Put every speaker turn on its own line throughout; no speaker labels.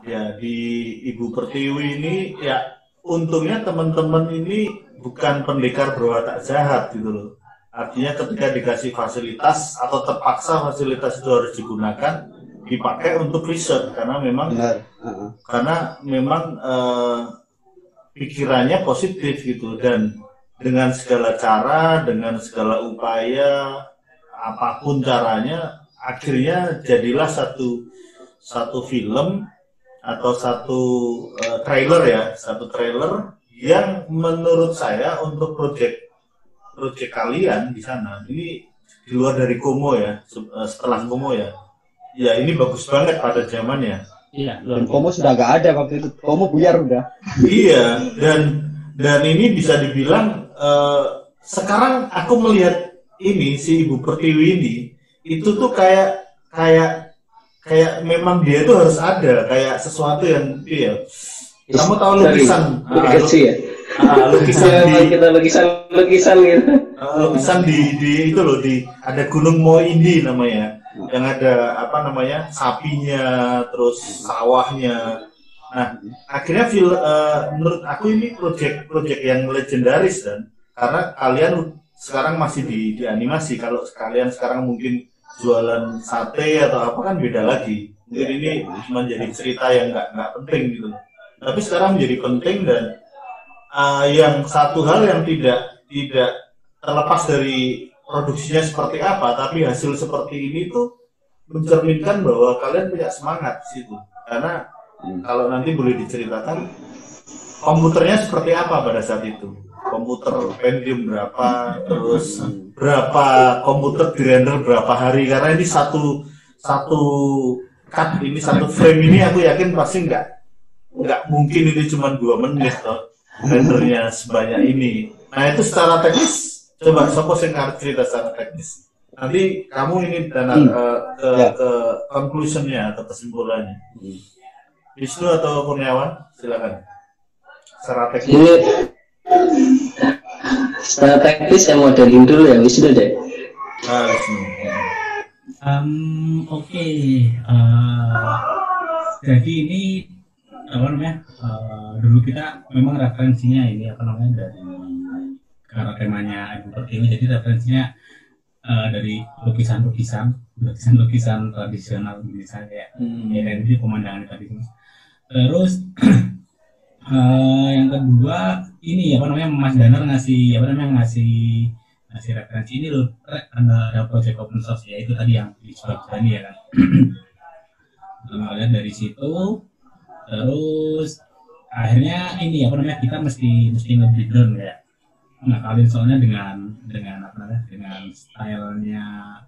Ya, di Ibu Pertiwi ini ya untungnya teman-teman ini bukan pendekar berwatak jahat gitu loh. Artinya ketika dikasih fasilitas atau terpaksa fasilitas itu harus digunakan, dipakai untuk riset karena memang pikirannya positif gitu, dan dengan segala cara, dengan segala upaya, apapun caranya, akhirnya jadilah satu film atau satu trailer yang menurut saya untuk project kalian di sana ini di luar dari Komo ya, setelah Komo ya, ya ini bagus banget pada zamannya.
Iya, dan Komo sudah nggak ada waktu itu. Komo buyar udah.
Iya, dan ini bisa dibilang sekarang aku melihat ini si Ibu Pertiwi ini itu tuh kayak memang dia itu harus ada kayak sesuatu yang iya. Kamu tahu lukisan
kecil ya? Lukisan gitu.
Lukisan di itu loh, di ada Gunung Moindi namanya. Yang ada apa namanya, sapinya, terus sawahnya. Nah, akhirnya menurut aku ini project yang legendaris, dan karena kalian sekarang masih di animasi. Kalau kalian sekarang mungkin jualan sate atau apa kan beda lagi. Mungkin ini cuma jadi cerita yang nggak penting gitu. Tapi sekarang menjadi penting, dan yang satu hal yang tidak terlepas dari produksinya seperti apa, tapi hasil seperti ini tuh mencerminkan bahwa kalian punya semangat di situ. Karena kalau nanti boleh diceritakan komputernya seperti apa pada saat itu, komputer Pentium berapa, terus berapa komputer dirender berapa hari, karena ini satu cut ini, satu frame ini aku yakin pasti nggak mungkin ini cuma 2 menit toh rendernya sebanyak ini. Nah itu secara teknis, coba Sopo sing cerita secara teknis. Nanti kamu ini dan ke conclusionnya atau kesimpulannya. Wisnu atau Kurniawan, silakan. Secara teknis.
Ini secara teknis saya modelin dulu ya, Wisnu deh.
Wisnu.
Oke. Jadi ini apa namanya? Dulu kita memang referensinya ini apa namanya, dari karena temanya Ibu Pertiwi, jadi referensinya dari lukisan tradisional misalnya kayak ini pemandangan tradisional. Terus yang kedua ini apa namanya, Mas Danar ngasih referensi ini loh, ada project open source ya, itu tadi yang disebut tadi ya kan. Lihat dari situ, terus akhirnya ini apa namanya, kita mesti nge-breakdown ya. Nah kalian soalnya dengan apa namanya, dengan stylenya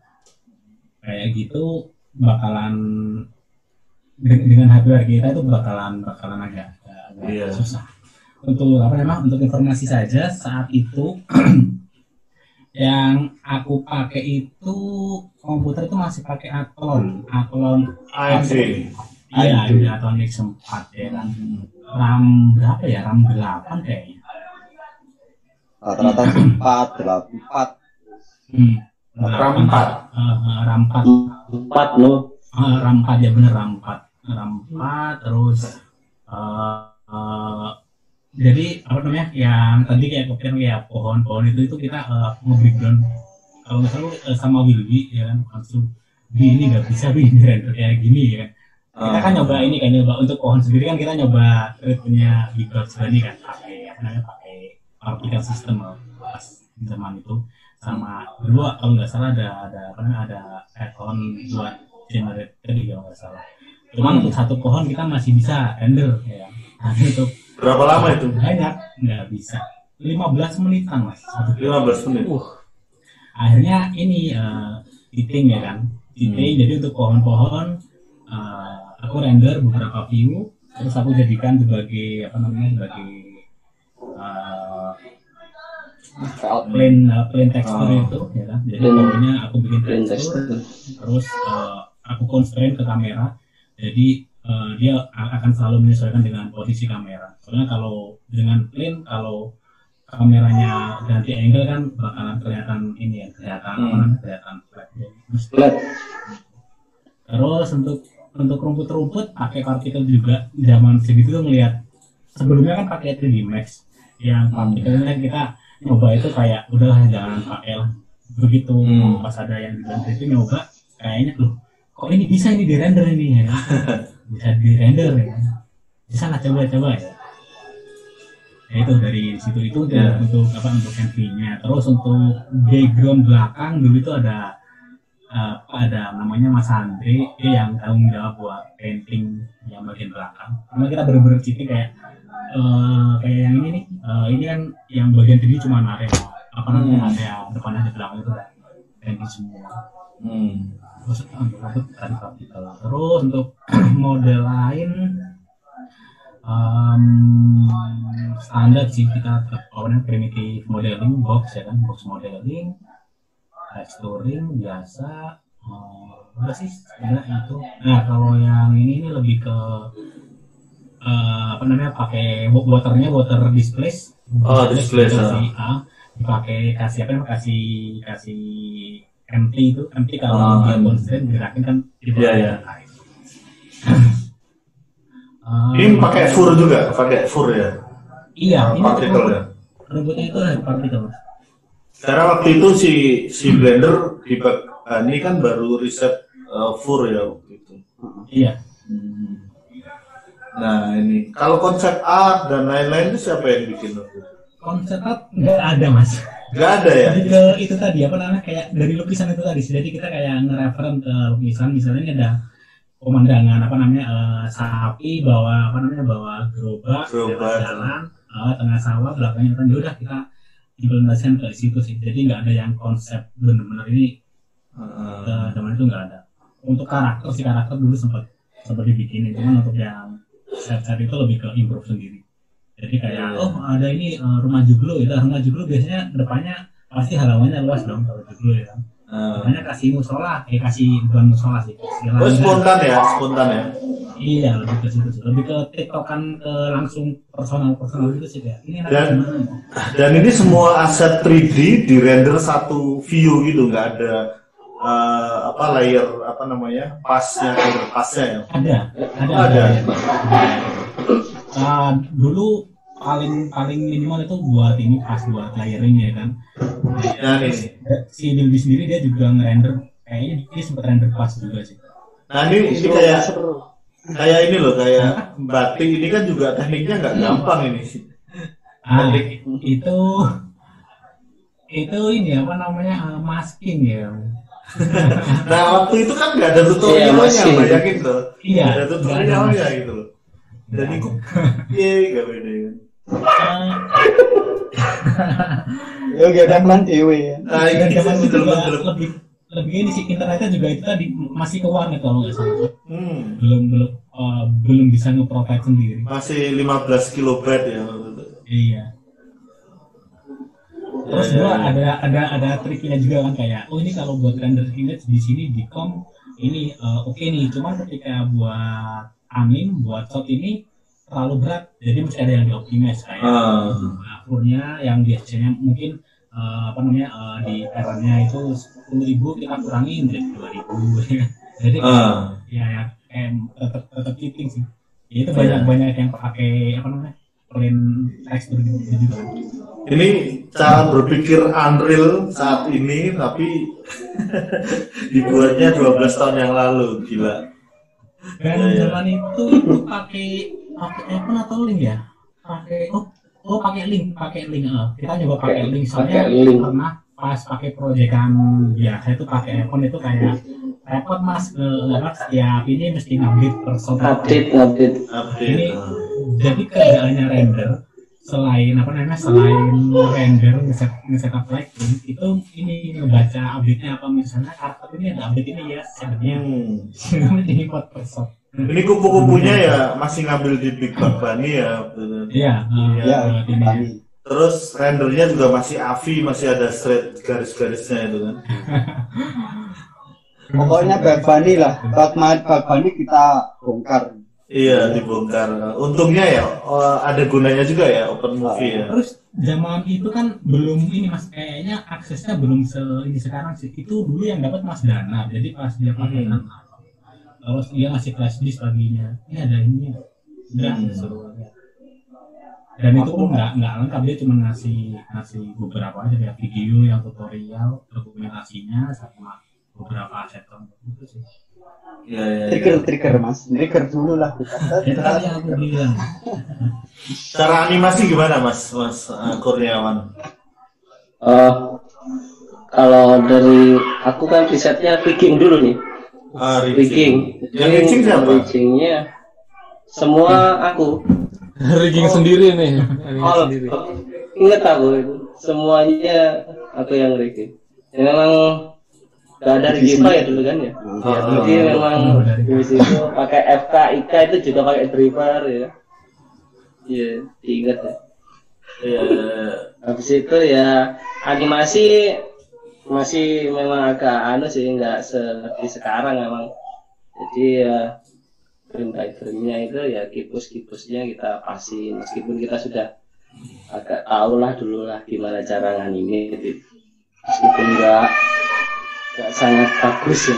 kayak gitu bakalan dengan hardware kita itu bakalan agak susah. Untuk apa namanya, untuk informasi saja saat itu yang aku pakai itu komputer itu masih pakai Athlon
AMD.
Iya, Athlon X4 ya kan. RAM berapa ya? RAM 8 kayaknya.
Rata-rata 4.
RAM
4 loh.
RAM 4 ya, bener RAM 4 terus jadi apa namanya, yang tadi kayak pohon itu kita nge-breakdown kalau nggak salah sama Wilby ya kan, langsung ini nggak bisa render kayak gini ya kan. Kita kan nyoba untuk pohon sendiri kan, kita nyoba punya Biglots ini kan, pakai particle system pas zaman itu, sama dulu kalau nggak salah ada add-on buat generator kalau nggak salah. Cuman untuk satu pohon kita masih bisa render ya. Nah, untuk
berapa lama itu?
Banyak, nggak bisa. 15 menitan Mas.
15 menit.
Akhirnya ini editing ya kan. Jadi untuk pohon-pohon aku render beberapa view, terus aku jadikan sebagai apa namanya, sebagai plain texture itu ya kan. Jadi pokoknya aku bikin texture, terus aku constrain ke kamera. Jadi dia akan selalu menyesuaikan dengan posisi kamera. Soalnya kalau dengan plain, kalau kameranya ganti angle kan bakalan kelihatan ini ya, kelihatan flat. Terus untuk untuk rumput-rumput pakai partikel juga. Zaman segitu tuh ngelihat sebelumnya kan pakai 3D Max yang partikelnya kita nyoba itu kayak udahlah jangan pakai lah. Begitu pas ada yang di render itu nyoba kayaknya loh kok ini bisa ini di render ini ya. Bisa di render ya. Bisa lah coba-coba ya. Ya itu dari situ itu untuk MV-nya. Terus untuk background belakang dulu itu ada namanya Mas Andre yang tanggung jawab buat painting yang bagian belakang. Karena kita bener-bener cheating kayak yang ini nih. Ini kan yang bagian ini cuma area area depannya di belakang itu udah painting semua. Terus untuk tadi partikel. Terus untuk model lain standar sih kita primitive modeling box ya kan, box modeling, texturing biasa, udah sih sebenarnya itu. Nah kalau yang ini lebih ke pakai water displace.
Display
dipakai kasih empty kalau constraint gerakin kan
ini pakai fur juga, pakai fur ya.
Iya,
partikel ya.
Rumputnya itu ada partikel.
Karena waktu itu si Blender ini kan baru riset fur ya waktu itu.
Iya.
Nah ini kalau konsep art dan lain-lain itu siapa yang bikin waktu itu?
Konsep art nggak ada mas.
Nggak ada ya?
Jadi ke itu tadi kayak dari lukisan itu tadi. Jadi kita kayak nge-referen ke lukisan, misalnya ini ada pemandangan sapi bawa gerobak jalan tengah sawah belakangnya kan udah kita implementasikan ke situ sih. Jadi nggak ada yang konsep benar-benar ini zaman itu nggak ada. Untuk karakter dulu sempat dibikinin, cuman untuk yang set itu lebih ke improve sendiri. Jadi kayak ada ini rumah joglo ya, rumah joglo biasanya depannya pasti halamannya luas dong kalau joglo ya. Makanya kasih musola, bukan musola sih.
Spontan ya.
Iya, lebih ke situ sih. Lebih ke tiktokan langsung personal gitu sih kayak. Ini
dan ini semua aset 3D di render satu view gitu, nggak ada layer pasnya ya. Ada.
Dulu paling minimal itu buat layering ya kan. Si Bilby sendiri dia juga ngerender, kayaknya dia sempat render pas juga sih.
Nah ini kayak ini loh, kayak batik ini kan juga tekniknya nggak gampang ini.
Itu ini masking ya.
Nah waktu itu kan nggak ada tutorialnya, bayangin loh.
Iya.
Ada tutorialnya gitu loh. Jadi kok nggak beda ya.
Ya gak ada plan dewe ya.
Lebih ini sih, internetnya juga itu tadi masih ke warnet kalau nggak salah. Belum bisa nge-provide sendiri.
Masih 15 kilobyte ya.
Iya. Terus ada triknya juga kan kayak ini kalau buat render image di sini di com ini oke nih, cuman ketika buat buat shot ini terlalu berat, jadi mesti ada yang dioptimize kayak akurnya yang biasanya mungkin di errornya itu 10.000 kita kurangin jadi 2.000 jadi tetap cheating sih. Itu banyak yang pakai plain text gitu.
Ini cara berpikir Unreal saat ini tapi dibuatnya 12 tahun yang lalu, gila.
Dan zaman itu pakai Apple atau link ya? Pakai link. Kita nyoba pakai link soalnya pernah pas pakai proyekan biasa itu pakai iPhone itu kayak repot mas setiap ini mesti ngupdate per
update.
Ini jadi keadaannya render selain render nge-setup lighting itu ini ngebaca update-nya apa, misalnya karakter ini ada update ini ya sebenarnya ini buat persot.
Ini kupu-kupunya ya masih ngambil di Big Bang Bunny ya.
Iya.
Terus rendernya juga masih AVI, masih ada straight garis-garisnya itu kan.
Pokoknya Bug Bunny lah, Bug Bunny kita bongkar.
Iya, dibongkar. Untungnya ya ada gunanya juga ya Open Movie ya.
Terus zaman itu kan belum ini mas, kayaknya aksesnya belum ini sekarang sih. Itu dulu yang dapat Mas Dana. Jadi pas dia pakai terus dia ngasih flash disk paginya, ini ada ini ya, udah suruh lihat. Dan itu pun nggak lengkap, dia cuma ngasih beberapa aja kayak video yang tutorial, dokumentasinya sama beberapa aset gitu sih.
Ya.
Trigger mas, trigger dulu lah kita.
Itu tadi yang aku bilang.
Cara animasi gimana Mas Kurniawan?
Kalau dari aku kan risetnya rigging dulu nih. Rigging.
Yang rigging siapa?
Riggingnya semua aku.
Rigging sendiri nih. Sendiri.
Ingat aku itu semuanya aku yang rigging. Ya, memang gak ada Rigiva ya dulu kan ya. Jadi memang di situ pakai FK, IK itu juga pakai driver ya. Iya, diingat ya. Habis itu ya animasi masih memang agak sih, nggak seperti sekarang memang. Jadi ya frame by frame-nya itu ya kipus-kipusnya kita pasin, meskipun kita sudah agak tahu lah dulu lah gimana cara nganime gitu. Meskipun nggak sangat bagus ya.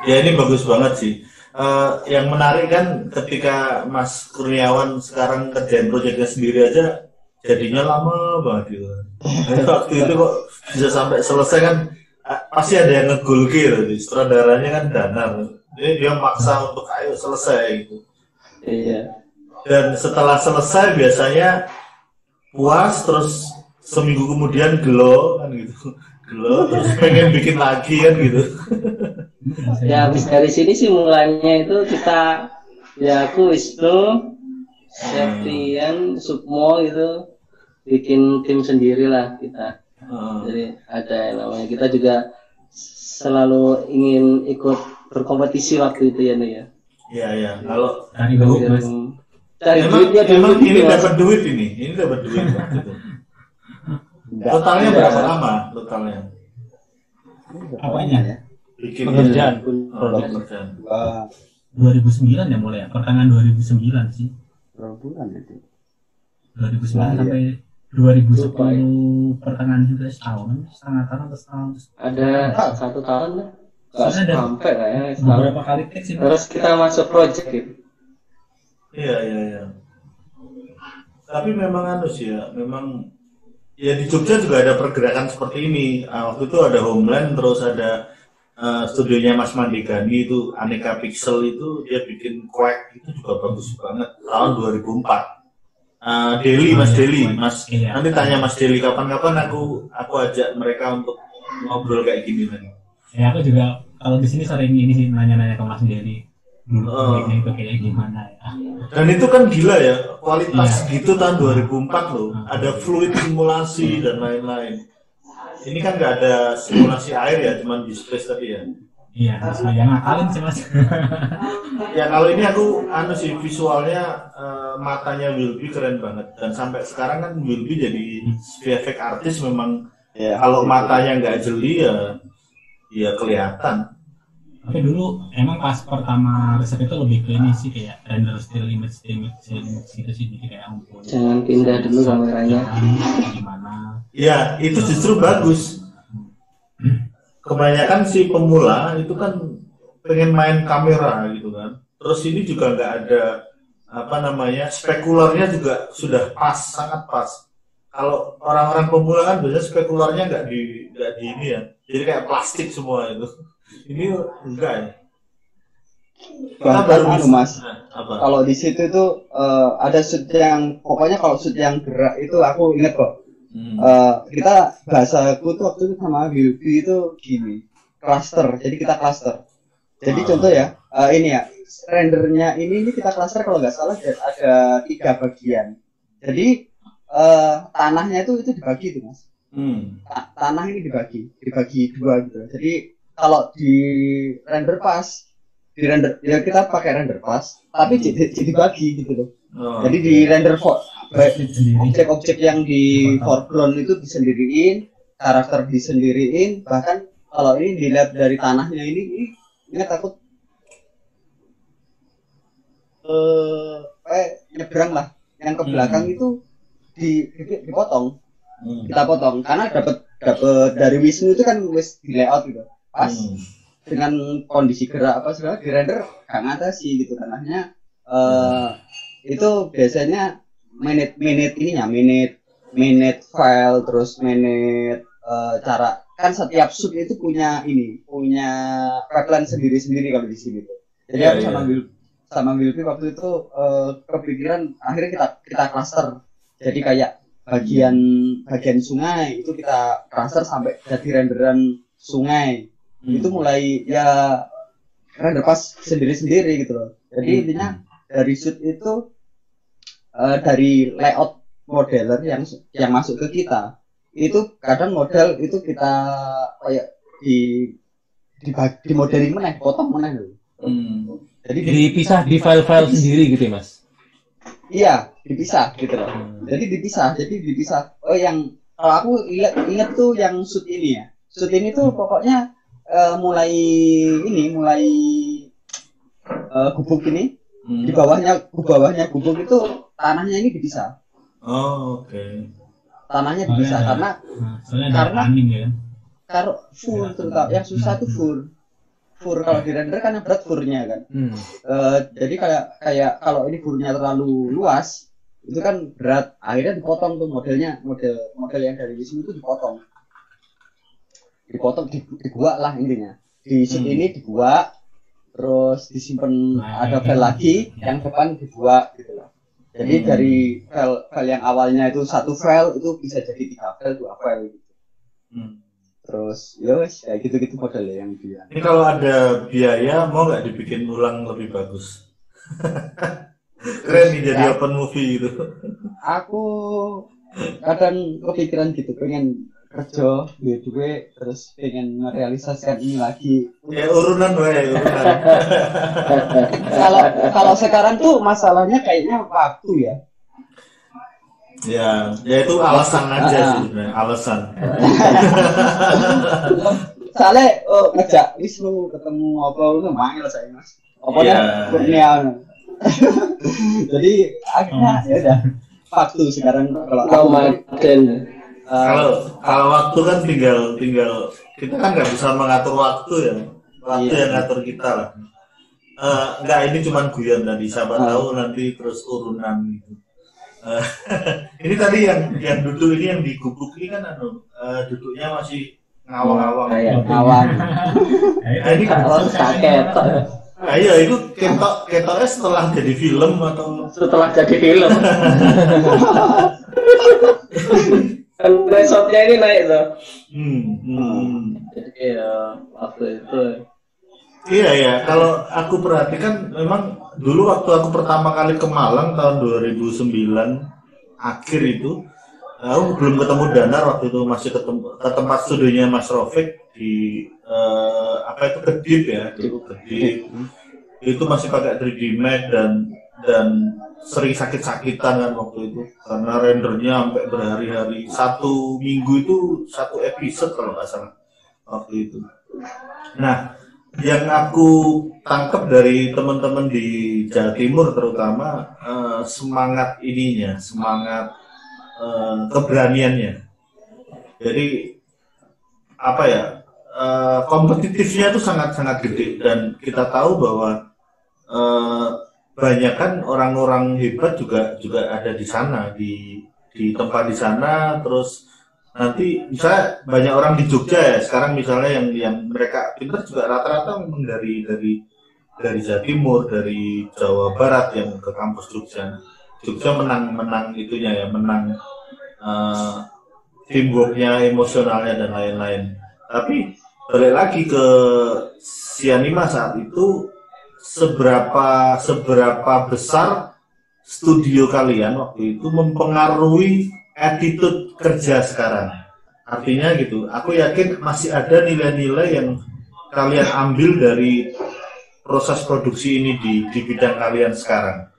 Ya ini bagus banget sih. Yang menarik kan ketika Mas Kurniawan sekarang kerjain proyeknya sendiri aja jadinya lama banget gitu. Waktu itu kok bisa sampai selesai kan pasti ada yang ngegulke gitu. Sutradaranya kan Danar. Jadi dia maksa untuk ayo selesai gitu.
Iya.
Dan setelah selesai biasanya puas, terus seminggu kemudian gelo kan gitu. Gelo terus pengen bikin lagi kan gitu.
Ya habis dari sini sih mulainya itu kita ya aku Wisnu, Septian, Sukmo gitu bikin tim sendiri lah kita. Jadi ada yang namanya kita juga selalu ingin ikut berkompetisi waktu itu ya nih ya.
Iya. Kalau
Cari duit Mas.
Cari duitnya
emang
dulu
ini
gitu, Mas.
dapat duit ini dapat duit waktu itu. Totalnya berapa lama totalnya?
Apanya?
Bikin
Pekerjaan.
pekerjaan.
2009 ya mulai ya, pertengahan 2009 sih.
Berapa bulan itu?
2009 sampai 2010 pertengahan juga setengah tahun atau setahun.
Ada 1 tahun lah. Nggak
Soalnya ada
sampai lah ya.
beberapa kali tek sih.
Terus kita masuk project gitu.
Iya. Tapi memang sih ya, memang ya di Jogja juga ada pergerakan seperti ini. Waktu itu ada Homeland, terus ada studionya Mas Mandigani itu Aneka Pixel itu dia bikin Quack itu juga bagus banget tahun 2004. Deli Mas Deli, Mas
Iya.
nanti tanya Mas Deli kapan-kapan aku ajak mereka untuk ngobrol kayak gini kan.
Ya aku juga kalau di sini sering ini sih nanya-nanya ke Mas Dedi dulu proyeknya itu kayak gimana ya.
Dan itu kan gila ya, kualitas gitu tahun 2004 loh. Ada fluid simulasi dan lain-lain. Ini kan nggak ada simulasi air ya, cuman di space tadi ya.
Iya, yang ngakalin sih Mas.
Ya kalau ini aku sih visualnya matanya Wilby keren banget. Dan sampai sekarang kan Wilby jadi VFX artis memang kalau matanya nggak jeli ya kelihatan.
Tapi dulu emang pas pertama riset itu lebih ke ini sih kayak render still image gitu sih, jadi kayak ampun.
Jangan pindah dulu kameranya.
Gimana?
Ya itu justru bagus. Kebanyakan si pemula itu kan pengen main kamera gitu kan. Terus ini juga nggak ada spekularnya juga sudah pas, sangat pas. Kalau orang-orang pemula kan biasanya spekularnya nggak di ini ya. Jadi kayak plastik semua itu. Ini enggak ya.
Bahkan Mas,
apa?
kalau di situ itu ada shoot yang pokoknya kalau shoot yang gerak itu aku inget kok. Kita bahasaku tuh waktu itu sama Wilby itu gini, cluster. Jadi kita cluster. Jadi contoh ya, ini ya rendernya ini kita cluster kalau nggak salah ada 3 bagian. Jadi tanahnya itu dibagi tuh Mas. Tanah ini dibagi 2 gitu. Jadi kalau di render pas, ya kita pakai render pas, tapi dibagi gitu loh. Jadi di render objek-objek yang di foreground itu disendiriin, karakter disendiriin, bahkan kalau ini dilihat dari tanahnya ini takut nyebrang lah, yang ke belakang itu dipotong, kita potong karena dapat dari Wisnu itu kan wis di layout gitu pas dengan kondisi gerak apa segala di render gak ngatasi gitu kan. Akhirnya itu biasanya minute file, terus cara kan setiap shoot itu punya pipeline sendiri-sendiri kalau di sini tuh. Jadi aku sama Wilby waktu itu kepikiran akhirnya kita cluster. Jadi kayak bagian sungai itu kita cluster sampai jadi renderan sungai. Itu mulai ya render pas sendiri-sendiri gitu loh. Jadi intinya dari shoot itu dari layout modeler yang masuk ke kita itu kadang model itu kita kayak di modeling meneh, potong meneh loh. Jadi
dipisah di file-file sendiri gitu ya, Mas?
Iya, dipisah gitu loh. Jadi dipisah. Oh, yang kalau aku ingat tuh yang shoot ini ya. Shoot ini tuh pokoknya mulai gubuk ini. Di bawahnya gubuk itu tanahnya ini dipisah.
Oh, oke.
Tanahnya dipisah karena
angin ya.
Kalau full terutama yang susah tuh fur kalau di render kan yang berat furnya kan. Jadi kayak kalau ini furnya terlalu luas itu kan berat, akhirnya dipotong tuh model yang dari di sini tuh dipotong dibuat lah intinya. Di sini ini dibuat terus disimpan ada file lagi yang depan dibuat gitu loh. Jadi dari file yang awalnya itu satu file itu bisa jadi 3 file 2 file gitu. Terus yos kayak gitu modelnya yang dia.
Ini kalau ada biaya mau nggak dibikin ulang lebih bagus? Keren nih jadi open movie gitu.
Aku kadang kepikiran gitu, pengen kerja duit terus pengen merealisasikan ini lagi.
Ya urunan.
Kalau sekarang tuh masalahnya kayaknya waktu ya.
Ya itu alasan aja sebenarnya, alasan.
Soalnya ngajak Wisnu ketemu apa itu mangel saya Mas. Apa Kurnia. Jadi akhirnya ya udah waktu sekarang
kalau waktu kan tinggal kita kan nggak bisa mengatur waktu ya, waktu yang ngatur kita lah. Nggak, ini cuman guyon tadi, siapa tahu nanti terus urunan gitu. Ini tadi yang duduk ini yang di gubuk ini kan duduknya masih ngawang-ngawang.
Ngawang.
Ini
ketok.
Ayo itu ketoknya setelah jadi film atau
setelah jadi film. Kan resotnya ini naik tuh. Jadi waktu itu.
Iya. Kalau aku perhatikan memang dulu waktu aku pertama kali ke Malang tahun 2009 akhir itu, aku belum ketemu Danar waktu itu, masih ketemu ke tempat studionya Mas Rofik di Kedip ya, Kedip. Itu masih pakai 3D Max dan sering sakit-sakitan kan waktu itu karena rendernya sampai berhari-hari, 1 minggu itu 1 episode kalau nggak salah waktu itu. Nah, yang aku tangkap dari teman-teman di Jawa Timur terutama semangat keberaniannya. Jadi kompetitifnya itu sangat-sangat gede, dan kita tahu bahwa banyak kan orang-orang hebat juga ada di sana, di tempat di sana. Terus nanti misalnya banyak orang di Jogja ya sekarang misalnya yang mereka pintar juga rata-rata memang dari Jawa Timur, dari Jawa Barat yang ke kampus Jogja menang itunya ya, menang teamworknya, emosionalnya dan lain-lain. Tapi balik lagi ke Sianima saat itu, seberapa besar studio kalian waktu itu mempengaruhi attitude kerja sekarang. Artinya gitu, aku yakin masih ada nilai-nilai yang kalian ambil dari proses produksi ini di bidang kalian sekarang.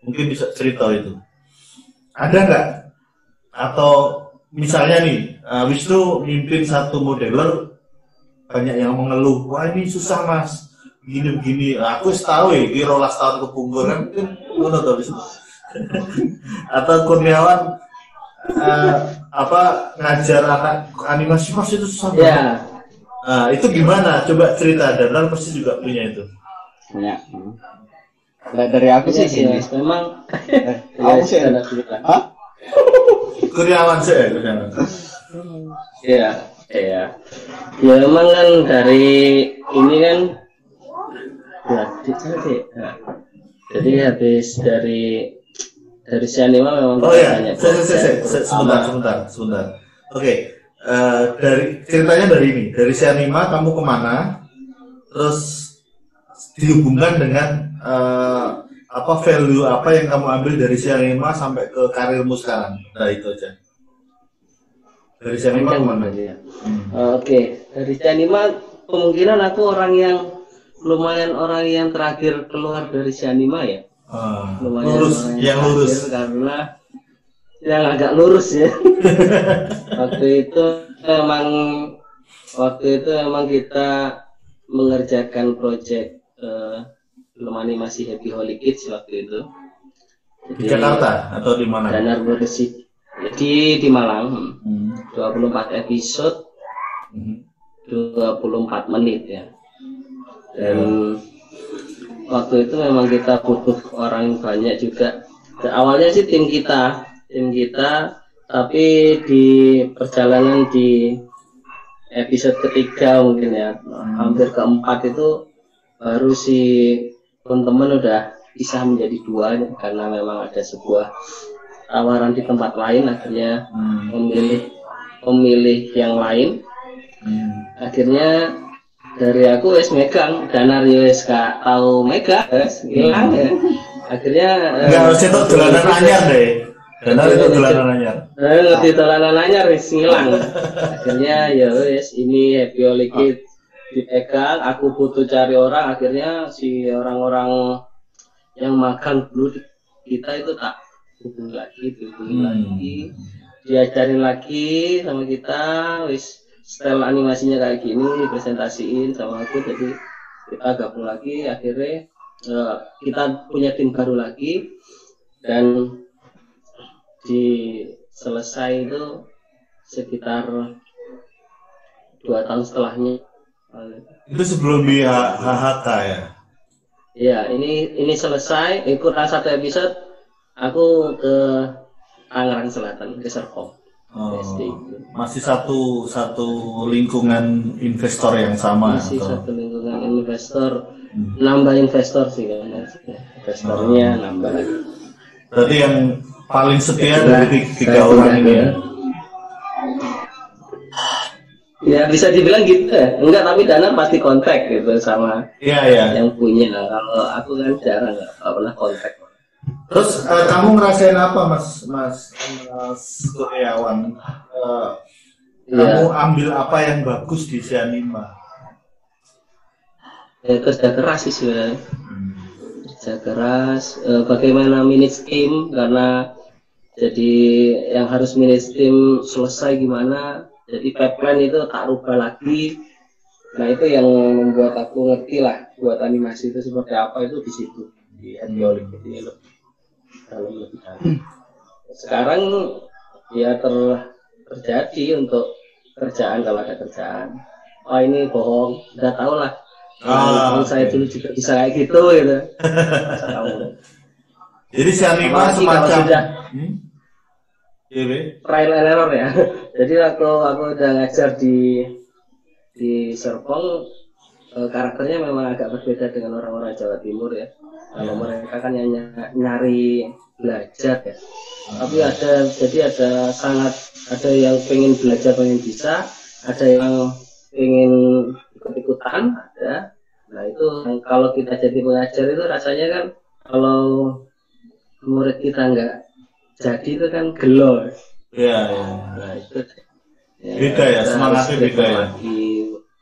Mungkin bisa cerita itu. Ada nggak? Atau misalnya nih, Wisnu mimpin satu modeler, banyak yang mengeluh, wah ini susah mas, begini. Aku tahu ya, ini rolas tahun kepungkur kan, mungkin tahu Wisnu. Atau Kurniawan ngajar anak animasi mas itu susah banget. Nah, itu gimana? Coba cerita. Danar pasti juga punya itu.
Punya. Dari aku sih gini.
Memang
Aku sih. Hah?
Kurniawan sih, Kurniawan.
Iya. Ya memang kan dari ini kan nah, jadi habis dari Sianima memang
Oh ya,
banyak
sebentar. Oke, dari ceritanya dari ini, dari Sianima kamu kemana? Terus dihubungkan dengan apa value apa yang kamu ambil dari Sianima sampai ke karirmu sekarang? Nah itu aja. Dari Sianima kemana?
Oke, dari Sianima kemungkinan aku orang yang terakhir keluar dari Sianima ya.
Lurus, yang lurus
karena yang agak lurus ya. waktu itu memang kita mengerjakan proyek film animasi Happy Holy Kids waktu itu.
Di Jakarta atau di mana?
Danar bersih di Malang. 24 episode 24 menit ya. Dan waktu itu memang kita butuh orang banyak juga. Awalnya sih tim kita, tapi di perjalanan di episode ketiga mungkin ya, hampir keempat itu baru si teman-teman udah bisa menjadi dua karena memang ada sebuah tawaran di tempat lain, akhirnya memilih yang lain. Akhirnya dari aku wes megang, Danar wes gak tahu megang, hilang ya. Akhirnya
enggak harus itu dolanan anyar deh. Danar itu dolanan anyar.
Ngerti dolanan anyar wes hilang. Akhirnya ya wes ini Happy Holy Kids dipegang, aku butuh cari orang, akhirnya si orang-orang yang magang dulu kita itu tak hubungi lagi, diajarin lagi sama kita, wis style animasinya kayak gini, presentasiin sama aku, jadi kita gabung lagi, akhirnya kita punya tim baru lagi, dan selesai itu sekitar 2 tahun setelahnya.
Itu sebelum di HHK ya?
Iya, ini selesai, kurang 1 episode, aku ke Tangerang Selatan, ke Serpong.
Masih satu lingkungan investor yang sama.
Masih satu lingkungan investor, nambah investor sih kan, investornya nambah lagi.
Berarti yang paling setia dari 3 orang ini ya?
Ya bisa dibilang gitu ya. Enggak, tapi Danar pasti kontak gitu sama yang punya. Kalau aku kan jarang, nggak pernah kontak.
Terus kamu ngerasain apa Mas Kurniawan? Kamu ambil apa yang bagus di Sianima?
Ya kerja keras sih sebenarnya. Kerja keras. Bagaimana manage tim, karena jadi yang harus manage tim selesai gimana. Jadi pipeline itu tak rubah lagi. Nah itu yang membuat aku ngerti lah buat animasi itu seperti apa, itu di situ, di Happy Holy Kids ini loh. Lebih dalam. Sekarang ya terjadi untuk kerjaan, kalau ada kerjaan. Oh ini bohong, udah tau lah. Saya dulu juga bisa kayak gitu.
Jadi Sianima semacam
trial and error ya. Jadi aku udah ngajar di Serpong, karakternya memang agak berbeda dengan orang-orang Jawa Timur ya. Kalau mereka kan nyari belajar ya. Tapi ada yang pengen belajar, pengen bisa, ada yang pengen ikut-ikutan, ada. Nah itu kalau kita jadi pengajar itu rasanya kan kalau murid kita nggak jadi itu kan gelo.
Iya.
Nah itu
beda ya, semangatnya beda ya.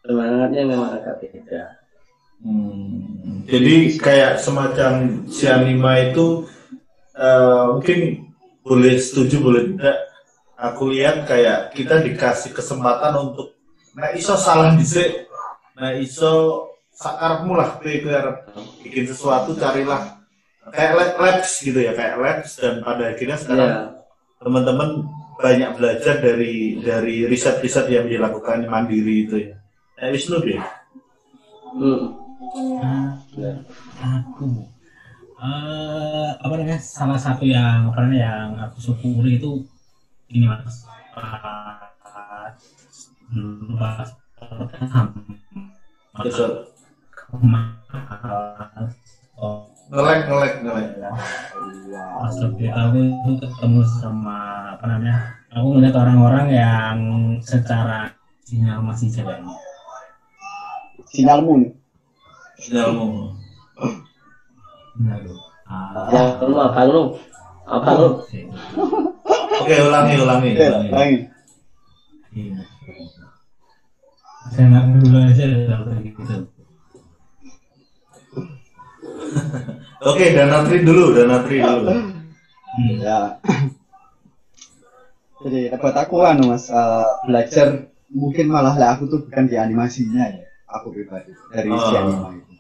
Semangatnya memang agak beda.
Jadi kayak semacam Sianima itu mungkin boleh setuju boleh tidak. Aku lihat kayak kita dikasih kesempatan untuk iso salah dhisik, iso sakarepmu lah, bikin sesuatu, carilah kayak labs gitu ya, kayak labs, dan pada akhirnya sekarang teman-teman banyak belajar dari riset-riset yang dilakukan mandiri itu ya. Wisnu ya.
Aku apa namanya, salah satu yang apa namanya yang aku syukuri itu ini Mas, dulu pas
Besar.
oh,
Ngelek.
pas waktu itu aku ketemu sama apa namanya, aku melihat orang-orang yang secara sinyal masih jelek.
Sinyalmu nih.
Sinyalmu.
Benar loh.
Apa lu?
Oke, ulangi.
Iya. Saya nggak dulu aja kalau gitu.
Oke, Danatri dulu.
Ya. Jadi buat aku Mas, belajar mungkin malah aku tuh bukan di animasinya ya, aku pribadi dari sisi anime itu.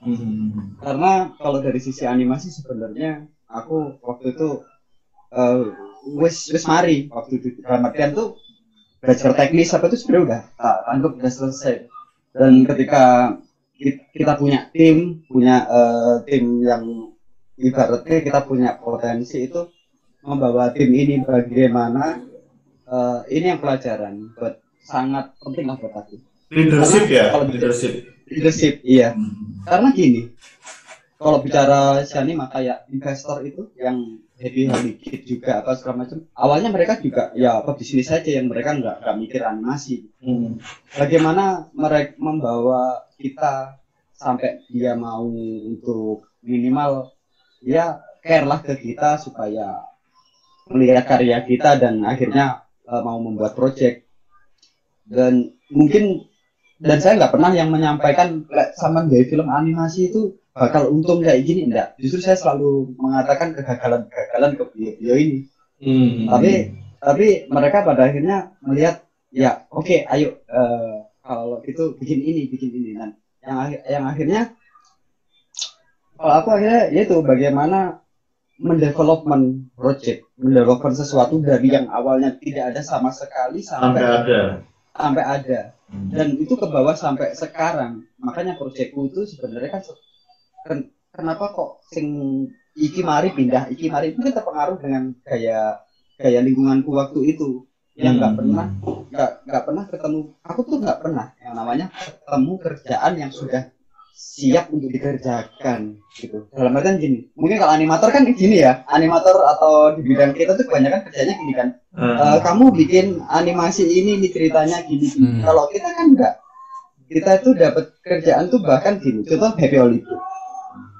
Karena kalau dari sisi animasi sebenarnya aku waktu itu wis mari waktu itu dalam artian tuh belajar teknis apa itu sebenarnya udah anggap udah selesai. Dan ketika kita punya tim yang ibaratnya kita punya potensi itu membawa tim ini bagaimana, ini yang pelajaran buat sangat penting lah buat aku.
Leadership ya?
Kalau leadership iya. Karena gini, kalau bicara anime kayak investor itu yang Happy Holy juga apa segala macam, awalnya mereka juga ya bisnis saja yang mereka nggak mikir animasi. Bagaimana mereka membawa kita sampai dia mau untuk minimal ya care lah ke kita supaya melihat karya kita dan akhirnya mau membuat project. Dan mungkin saya nggak pernah yang menyampaikan sama dari film animasi itu bakal untung kayak gini, enggak. Justru saya selalu mengatakan kegagalan ke beliau ini. Tapi mereka pada akhirnya melihat ya oke, ayo kalau itu bikin ini dan yang akhirnya kalau aku akhirnya yaitu bagaimana mendevelopment sesuatu dari yang awalnya tidak ada sama sekali sampai ada. Dan itu ke bawah sampai sekarang. Makanya proyekku itu sebenarnya kan kenapa kok iki mari itu kan terpengaruh dengan gaya lingkunganku waktu itu yang nggak pernah ketemu. Aku tuh nggak pernah yang namanya ketemu kerjaan yang sudah siap untuk dikerjakan gitu. Dalam artian gini, mungkin kalau animator kan gini ya, animator atau di bidang kita tuh kebanyakan kerjanya gini kan, kamu bikin animasi ini ceritanya gini. Kalau kita kan enggak, kita tuh dapat kerjaan tuh bahkan gini. Contoh Happy Holy-Kid.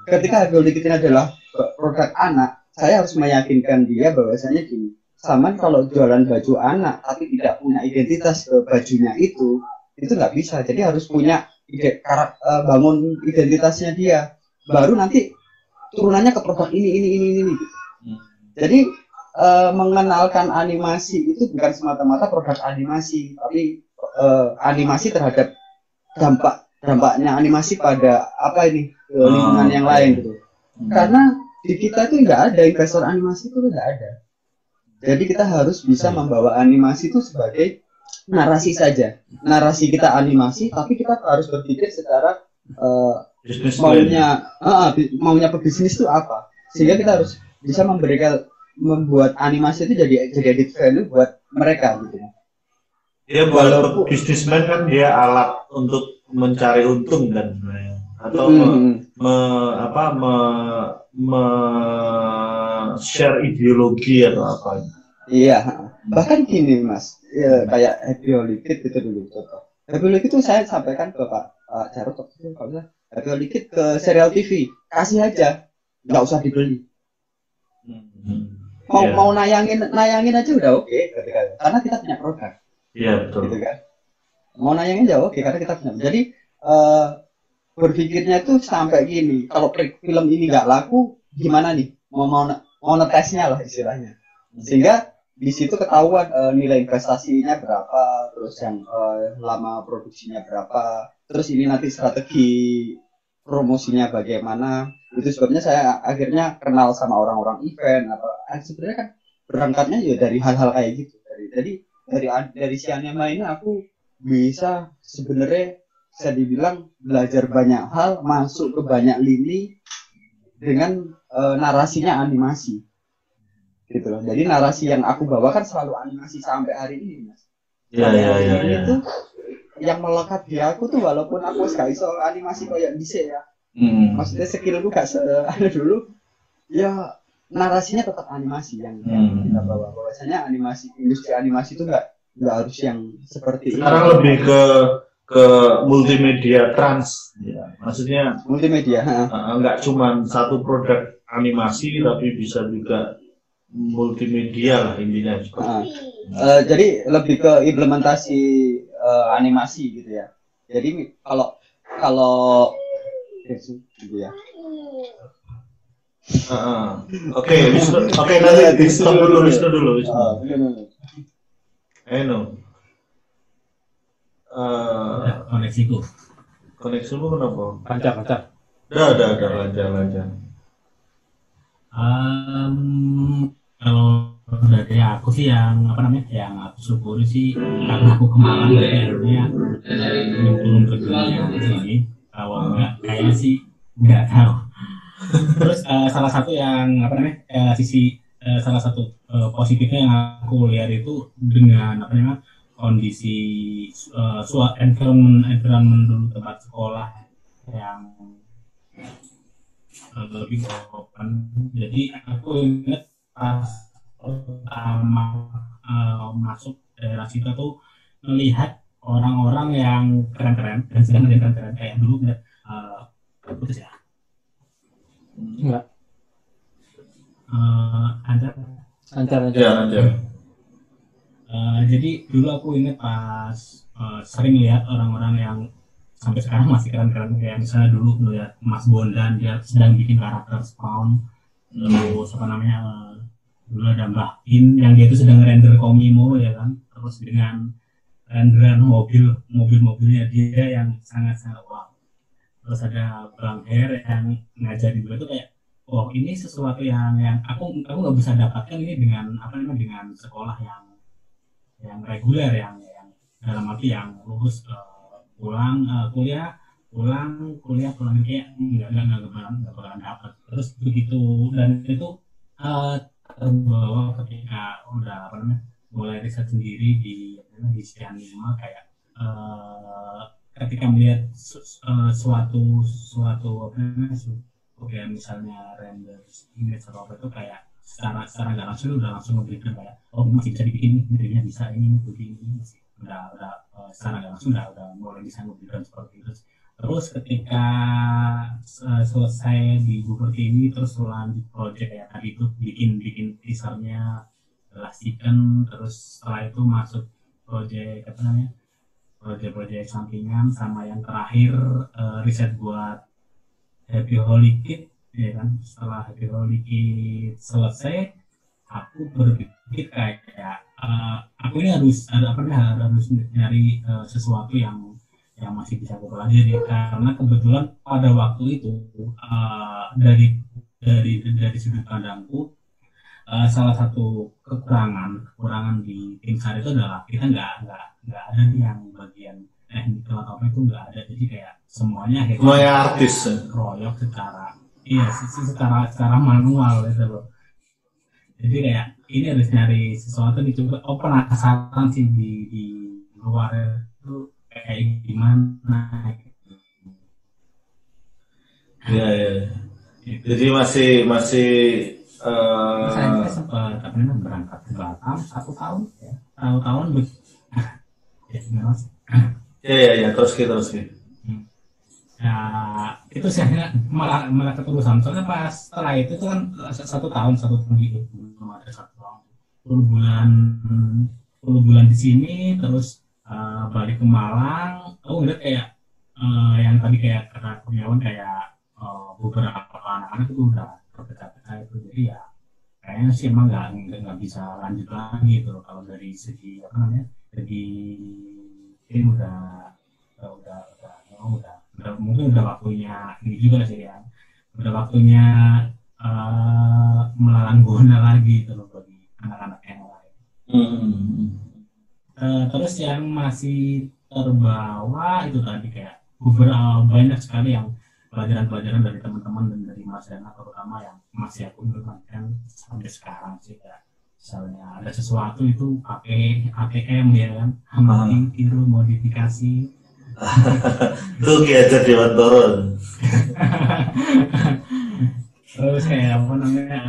Ketika Happy Holy-Kid ini adalah produk anak, saya harus meyakinkan dia bahwasanya gini, sama kalau jualan baju anak tapi tidak punya identitas ke bajunya itu nggak bisa. Jadi harus punya bangun identitasnya dia, baru nanti turunannya ke produk ini. Jadi mengenalkan animasi itu bukan semata-mata produk animasi, tapi animasi terhadap dampaknya animasi pada lingkungan yang lain gitu. Karena di kita itu nggak ada investor animasi, itu nggak ada. Jadi kita harus bisa membawa animasi itu sebagai narasi saja. Narasi kita animasi, tapi kita harus berpikir secara maunya pebisnis itu apa. Sehingga kita harus bisa membuat animasi itu jadi added value buat mereka gitu.
Ya buat bisnismen kan dia alat untuk mencari untung kan, atau share ideologi atau apa.
Iya, bahkan gini Mas, ya, kayak Happy Holy-Kid itu dulu contoh. Happy Holy-Kid itu saya sampaikan ke Pak Jarot waktu itu, kalau Happy Holy-Kid ke serial TV, kasih aja, nggak usah dibeli. Mau nayangin aja udah oke, karena kita punya produk.
Iya betul. Gitu kan?
Mau nayangin aja oke, karena kita punya. Jadi berpikirnya tuh sampai gini, kalau film ini nggak laku, gimana nih? Mau ngetesnya lah istilahnya. Sehingga di situ ketahuan nilai investasinya berapa, terus yang lama produksinya berapa, terus ini nanti strategi promosinya bagaimana. Itu sebabnya saya akhirnya kenal sama orang-orang event sebenarnya kan berangkatnya ya dari hal-hal kayak gitu. Jadi dari si anime ini aku bisa sebenarnya bisa dibilang belajar banyak hal, masuk ke banyak lini dengan narasinya animasi gitu loh. Jadi narasi yang aku bawakan selalu animasi sampai hari ini, Mas.
Iya.
Itu yang melekat di aku tuh, walaupun aku gak iso animasi kayak bisa ya. Maksudnya skillku gak ada dulu. Ya narasinya tetap animasi yang kita bawa. Bahwasanya industri animasi itu nggak harus yang seperti
sekarang
ini.
Lebih ke multimedia trans, ya. Maksudnya
Multimedia.
Nggak cuma satu produk animasi, tapi bisa juga multimedia lah intinya.
Jadi lebih ke implementasi animasi gitu ya. Jadi kalau gitu ya.
Oke, nanti stop dulu, Wisnu dulu. Koneksimu kenapa?
Lancar.
Udah lancar.
Kalau dari aku sih yang aku syukuri sih karena aku kemarin akhirnya belum berdunia di sini. Kalau enggak kayaknya sih nggak tahu. Terus salah satu yang salah satu positifnya yang aku lihat itu dengan kondisi environment dulu tempat sekolah yang lebih open. Jadi aku ingat pas pertama masuk daerah situ tuh melihat orang-orang yang keren-keren dan sedang keren-keren kayak dulu putus ya.
Enggak. Lancar.
Jadi dulu aku ingat pas sering lihat orang-orang yang sampai sekarang masih keren-keren, kayak misalnya dulu melihat Mas Bondan, dia sedang bikin karakter Spawn. Terus dulu ada Mbah In yang dia itu sedang render Komimo ya kan. Terus dengan renderan mobilnya dia yang sangat-sangat wow. Terus ada Bang Her yang ngajarin gue tuh kayak, oh ini sesuatu yang aku nggak bisa dapatkan ini dengan dengan sekolah yang reguler, yang dalam arti yang lulus pulang kuliah kayak nggak bakalan dapat. Terus begitu, dan itu terbawa ketika udah mulai riset sendiri di Sianima, kayak ketika melihat suatu kayak misalnya render image atau apa itu, kayak secara nggak langsung udah langsung memberikan kayak, oh masih bisa dibikin ini, bisa ini begini, udah secara nggak langsung udah mulai bisa memberikan seperti itu. Terus ketika selesai di Google TV, terus lanjut project ya tadi itu bikin teasernya Elastikan, terus setelah itu masuk project project sampingan, sama yang terakhir riset buat Happy Holy Kid ya kan. Setelah Happy Holy Kid selesai, aku berpikir kayak aku ini harus nyari sesuatu yang masih bisa aku pelajari, karena kebetulan pada waktu itu dari sudut pandangku salah satu kekurangan di tim SAR itu adalah kita nggak ada yang bagian teknikal atau apa itu nggak ada. Jadi kayak semuanya
artis
royok secara manual gitu loh. Jadi kayak ini harus nyari sesuatu nih, coba penasaran sih di luar itu kayak gimana.
Iya. Jadi masih
saya sempat berangkat ke Batam 1 tahun ya. 1 tahun
ya terus.
Ya itu saya malah keterusan, soalnya pas setelah itu kan 1 tahun gitu, belum ada 1 tahun, 10 bulan di sini, terus balik ke Malang. Aku ngeliat kayak yang tadi kayak kata Kurniawan, kayak beberapa anak-anak itu udah terpecah-pecah itu. Jadi ya kayaknya sih emang nggak bisa lanjut lagi gitu. Kalau dari segi segi tim udah mungkin udah waktunya ini juga sih ya, udah waktunya melalang buana lagi gitu loh bagi anak-anak yang lain. Terus yang masih terbawa itu tadi kayak banyak sekali yang pelajaran-pelajaran dari teman-teman dan dari Mas Dana terutama yang masih aku implementkan sampai sekarang sih, kayak misalnya ada sesuatu itu pakai ATM ya kan, amati, tiru, modifikasi.
Itu kayak Dewan Toron.
Terus kayak apa namanya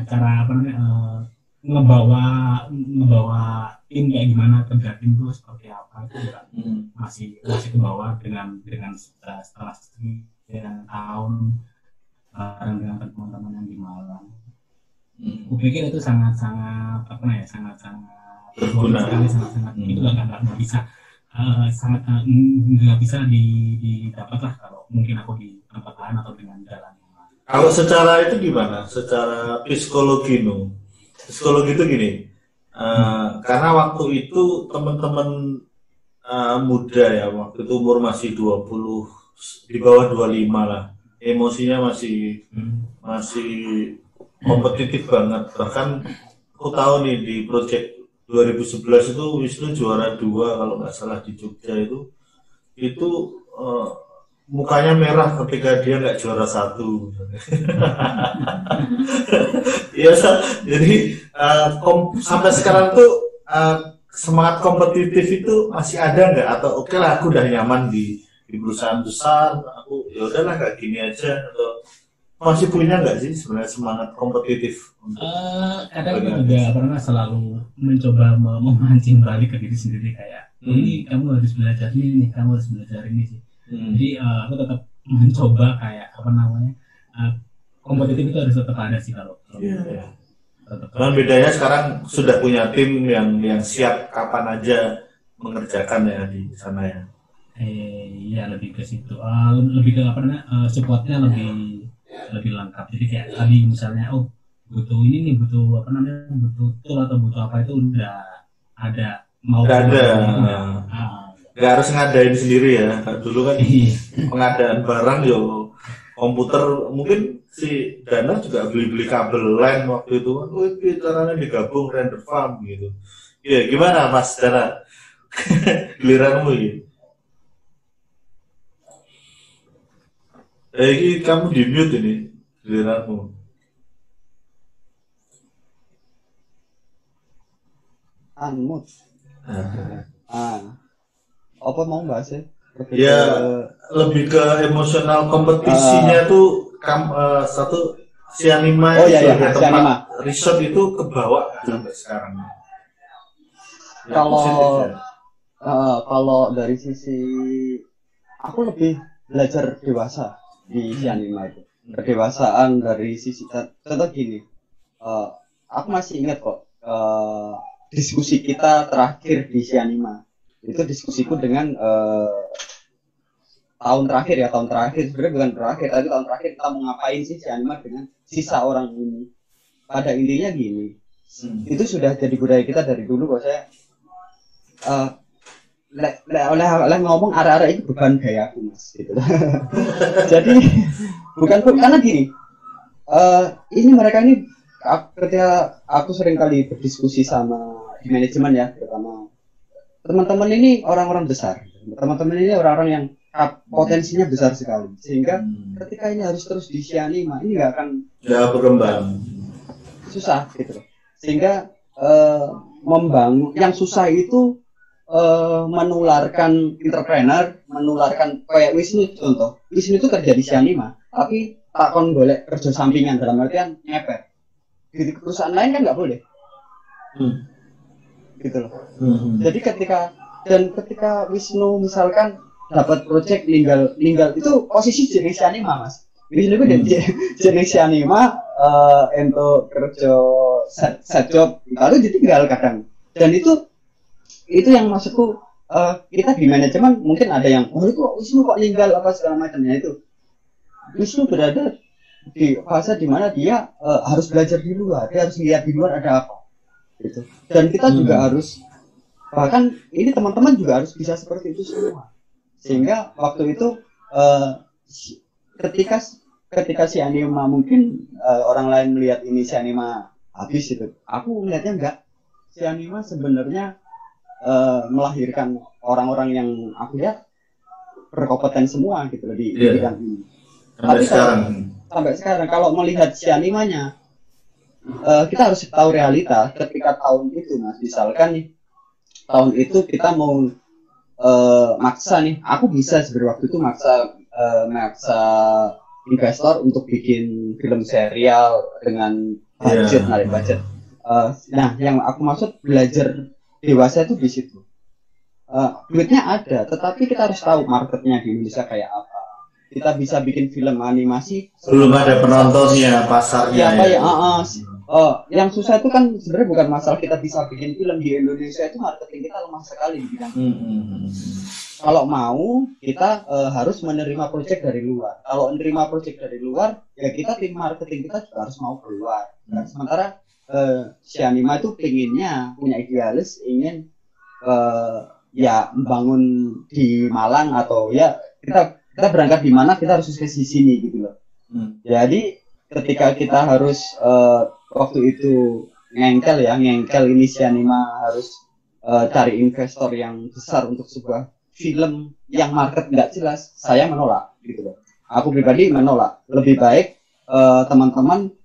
cara apa namanya ngebawa tim kayak gimana, kerja tim itu seperti apa itu juga masih ke bawah dengan setelah sekian tahun bareng dengan teman-teman yang di Malang. Aku pikir itu sangat
Berguna.
sekali, sangat itu nggak bisa nggak bisa didapat lah kalau mungkin aku di tempat lain atau dengan jalan yang lain.
Kalau secara itu gimana? Secara psikologi itu gini, karena waktu itu teman-teman muda ya, waktu itu umur masih 20, di bawah 25 lah, emosinya masih kompetitif banget. Bahkan aku tahu nih di project 2011 itu Wisnu juara 2 kalau nggak salah di Jogja itu mukanya merah ketika dia nggak juara 1. Ya, jadi sampai sekarang tuh semangat kompetitif itu masih ada nggak, atau oke lah aku udah nyaman di perusahaan besar, aku ya udahlah kayak gini aja, atau masih punya nggak sih sebenarnya semangat kompetitif?
Kadang juga pernah selalu mencoba memancing balik ke diri sendiri kayak ini kamu harus belajar ini, kamu harus belajar ini sih. Jadi aku tetap mencoba kayak apa namanya kompetitif itu harus tetap ada sih kalau.
Iya. Cuman bedanya sekarang sudah punya tim yang siap kapan aja mengerjakan ya di sana ya.
Iya, lebih ke situ. Lebih ke apa namanya supportnya lebih lengkap. Jadi kayak tadi misalnya butuh ini nih, butuh apa namanya, butuh tool atau butuh apa itu udah ada, mau
ada. Nggak harus ngadain sendiri ya. Dulu kan pengadaan barang komputer, mungkin si Dana juga beli kabel LAN waktu itu kan, caranya digabung render farm gitu. Iya, gimana Mas Dana? Giliranmu gitu. Ini kamu di mute ini, giliranmu.
Unmute. Apa mau bahas ya?
Ya, lebih ke emosional kompetisinya tuh satu Sianima itu sebagai tempat resort itu ke bawah sampai sekarang. Ya,
kalau dari sisi aku lebih belajar dewasa di Sianima itu, kedewasaan dari sisi contoh gini, aku masih ingat kok diskusi kita terakhir di Sianima itu diskusiku dengan tahun terakhir sebenarnya bukan terakhir, tapi tahun terakhir kita mau ngapain sih Sianima dengan sisa orang ini. Pada intinya gini, itu sudah jadi budaya kita dari dulu kok. Saya oleh ngomong arah-arah itu beban gayaku Mas gitu. Jadi bukan karena gini, ini mereka ini ketika aku sering kali berdiskusi sama di manajemen ya, terutama teman-teman ini orang-orang besar, teman-teman ini orang-orang yang potensinya besar sekali, sehingga ketika ini harus terus di Sianima ini nggak akan
berkembang,
susah gitu loh. Sehingga membangun yang susah itu menularkan entrepreneur, menularkan kayak Wisnu contoh. Wisnu itu kerja di Sianima, tapi takon golek kerja sampingan dalam artian nyepet. Di perusahaan lain kan nggak boleh. Gitu loh. Jadi ketika Wisnu misalkan dapat project ninggal itu posisi jenis Sianima Mas. Wisnu itu jenis Sianima untuk kerja set job lalu ditinggal kadang. Dan itu yang maksudku, kita di manajemen mungkin ada yang itu Wisnu kok ninggal apa segala macamnya. Itu Wisnu berada di fase dimana dia harus belajar di luar, dia harus lihat di luar ada apa gitu. Dan kita juga harus, bahkan ini teman-teman juga harus bisa seperti itu semua, sehingga waktu itu ketika Sianima mungkin orang lain melihat ini Sianima habis itu, aku melihatnya enggak. Sianima sebenarnya melahirkan orang-orang yang aku lihat berkompeten semua gitu loh di
Iya.
bidang ini.
Sampai
Tapi
sekarang.
Sampai sekarang kalau melihat si animanya, kita harus tahu realita ketika tahun itu, Mas. Misalkan nih, tahun itu kita mau maksa nih, aku bisa sebenarnya waktu itu maksa investor untuk bikin film serial dengan budget, narik budget. Nah, yang aku maksud belajar dewasa itu di situ. Duitnya ada, tetapi kita harus tahu marketnya di Indonesia kayak apa. Kita bisa bikin film animasi.
Belum ada penontonnya, pasarnya.
Yang susah itu kan sebenarnya bukan masalah kita bisa bikin film di Indonesia, itu marketing kita lemah sekali di bidang. Kalau mau kita harus menerima proyek dari luar. Kalau menerima proyek dari luar, ya kita tim marketing kita juga harus mau keluar. Nah, sementara si Anima itu pinginnya punya idealis, ingin ya membangun di Malang atau ya kita berangkat di mana kita harus sukses di sini gitu loh. Jadi ketika kita harus waktu itu ngengkel ini si Anima harus cari investor yang besar untuk sebuah film yang market nggak jelas, saya menolak gitu loh. Aku pribadi menolak. Lebih baik teman-teman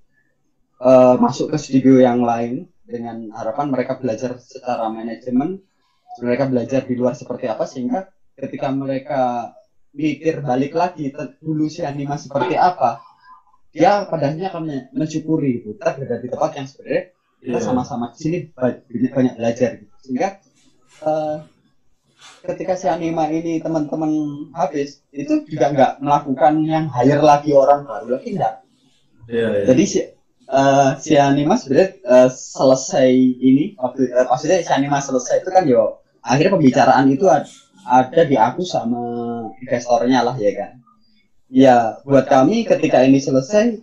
masuk ke studio yang lain dengan harapan mereka belajar secara manajemen, mereka belajar di luar seperti apa, sehingga ketika mereka mikir balik lagi dulu si Anima seperti apa, dia padanya akan mensyukuri gitu. Kita berada di tempat yang sebenarnya kita sama-sama di sini banyak belajar gitu. Sehingga ketika si Anima ini teman-teman habis, itu juga nggak melakukan yang hire lagi orang baru lagi, enggak. Jadi si Anima sebenarnya selesai ini maksudnya si Anima selesai itu kan yo akhirnya pembicaraan itu ada di aku sama investornya lah ya kan. Ya buat kami ketika ini selesai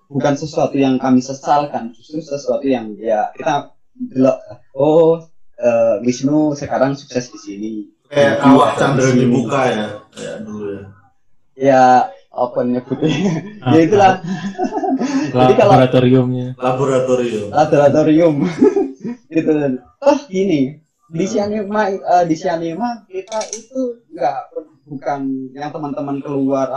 bukan sesuatu yang kami sesalkan, justru sesuatu yang ya kita bilang Wisnu sekarang sukses di sini.
Kayak kawah Chandra dibuka ya, kayak dulu ya.
Ya apa nyebutnya? Ya itulah. Jadi kalau laboratorium gitu. Gini di Sianima kita itu bukan yang teman-teman keluar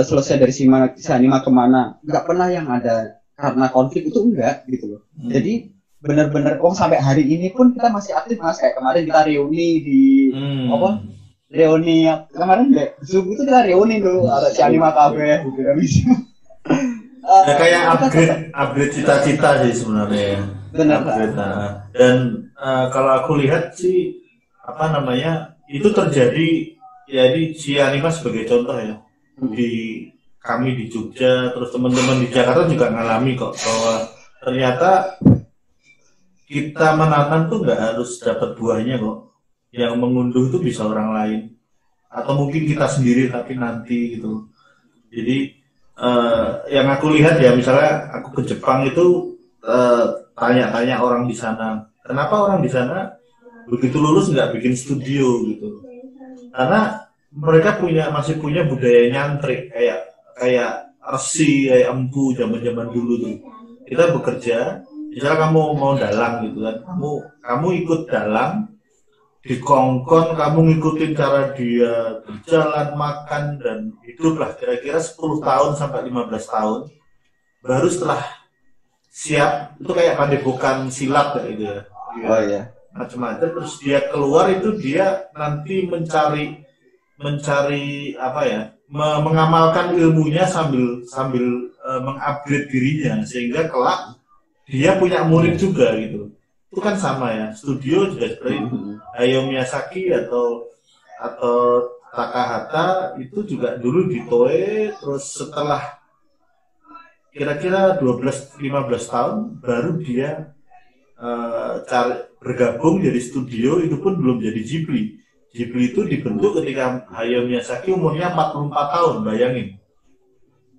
selesai dari Sianima kemana, nggak pernah yang ada karena konflik itu enggak gitu loh. Jadi benar-benar sampai hari ini pun kita masih aktif, Mas. Kayak kemarin kita reuni di reuni kemarin Zoom itu kita reuni dulu ada Sianima Cafe gitu habis.
Ya kayak upgrade cita-cita sih sebenarnya.
Benar.
Dan kalau aku lihat sih itu terjadi ya di Sianima sebagai contoh ya. Kami di Jogja, terus teman-teman di Jakarta juga ngalami kok bahwa ternyata kita menanam tuh nggak harus dapat buahnya kok. Yang mengunduh itu bisa orang lain atau mungkin kita sendiri tapi nanti gitu. Jadi yang aku lihat ya misalnya aku ke Jepang itu tanya-tanya orang di sana, kenapa orang di sana begitu lulus nggak bikin studio gitu? Karena mereka masih punya budaya nyantrik kayak resi, kayak empu zaman-zaman dulu tuh. Kita bekerja, misalnya kamu mau dalang gitu kan, kamu ikut dalang, dikongkon, kamu ngikutin cara dia berjalan, makan dan hidup lah kira-kira 10 tahun sampai 15 tahun. Baru setelah siap itu kayak padepokan silat kayak gitu ya.
Oh iya.
Macam-macam, terus dia keluar itu dia nanti mencari mengamalkan ilmunya sambil mengupgrade dirinya sehingga kelak dia punya murid juga gitu. Itu kan sama ya, studio juga seperti itu. Hayao Miyazaki atau Takahata itu juga dulu di Toei, terus setelah kira-kira 12-15 tahun baru dia bergabung jadi studio, itu pun belum jadi Ghibli. Ghibli itu dibentuk ketika Hayao Miyazaki umurnya 44 tahun, bayangin.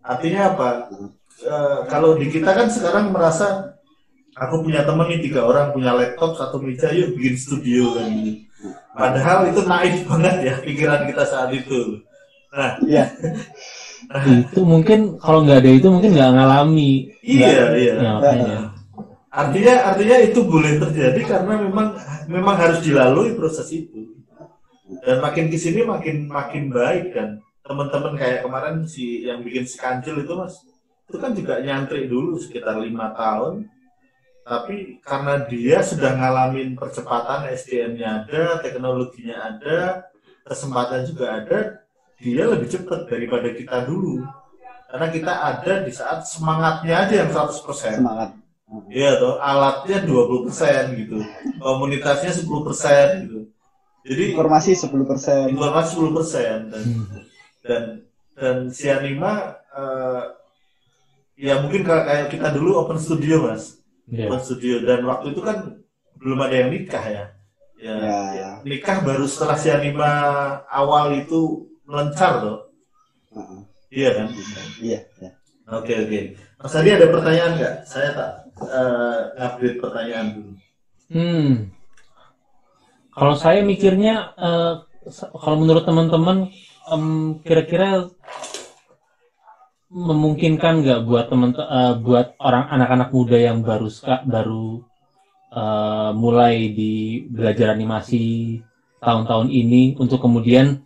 Artinya apa? Kalau di kita kan sekarang merasa aku punya temen nih 3 orang punya laptop, 1 meja, yuk bikin studio kan gitu. Padahal itu naif banget ya pikiran kita saat itu. Nah,
iya.
Itu mungkin kalau nggak ada itu mungkin nggak ngalami.
Iya. Artinya itu boleh terjadi karena memang harus dilalui proses itu. Dan makin kesini makin baik, dan teman-teman kayak kemarin si yang bikin si Kancil itu Mas, itu kan juga nyantri dulu sekitar 5 tahun, tapi karena dia sudah ngalamin percepatan, SDM-nya ada, teknologinya ada, kesempatan juga ada, dia lebih cepat daripada kita dulu. Karena kita ada di saat semangatnya aja yang 100%.
Semangat.
Iya toh, alatnya 20% gitu. Komunitasnya 10% gitu. Jadi
Informasi 10%.
informasi 10% dan si Anima ya mungkin kayak kita dulu open studio Mas.
Iya.
Open studio, dan waktu itu kan belum ada yang nikah ya.
Ya.
Nikah baru setelah si Anima awal itu melencar loh. Iya kan?
Iya. Ya.
Oke. Mas Adi ada pertanyaan nggak? Saya tak update pertanyaan dulu.
Kalau saya mikirnya, kalau menurut teman-teman, kira-kira memungkinkan nggak buat orang anak-anak muda yang baru mulai di belajar animasi tahun-tahun ini untuk kemudian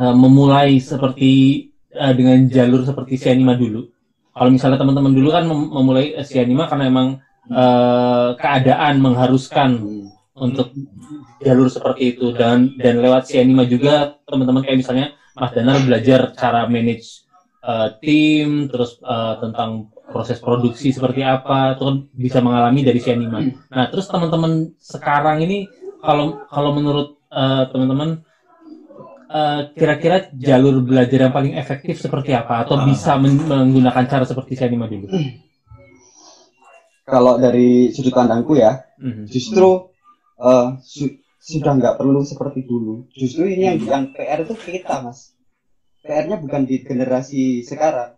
memulai seperti dengan jalur seperti si Anima dulu. Kalau misalnya teman-teman dulu kan memulai si Anima karena emang keadaan mengharuskan untuk jalur seperti itu, dan lewat si Anima juga teman-teman kayak misalnya Mas Danar belajar cara manage tim, terus tentang proses produksi seperti apa, itu kan bisa mengalami dari si Anima. Nah, terus teman-teman sekarang ini kalau menurut teman-teman kira-kira jalur belajar yang paling efektif seperti apa, atau bisa menggunakan cara seperti si Anima dulu?
Kalau dari sudut pandangku ya, justru sudah nggak perlu seperti dulu. Justru ini yang PR itu kita, Mas. PR-nya bukan di generasi sekarang.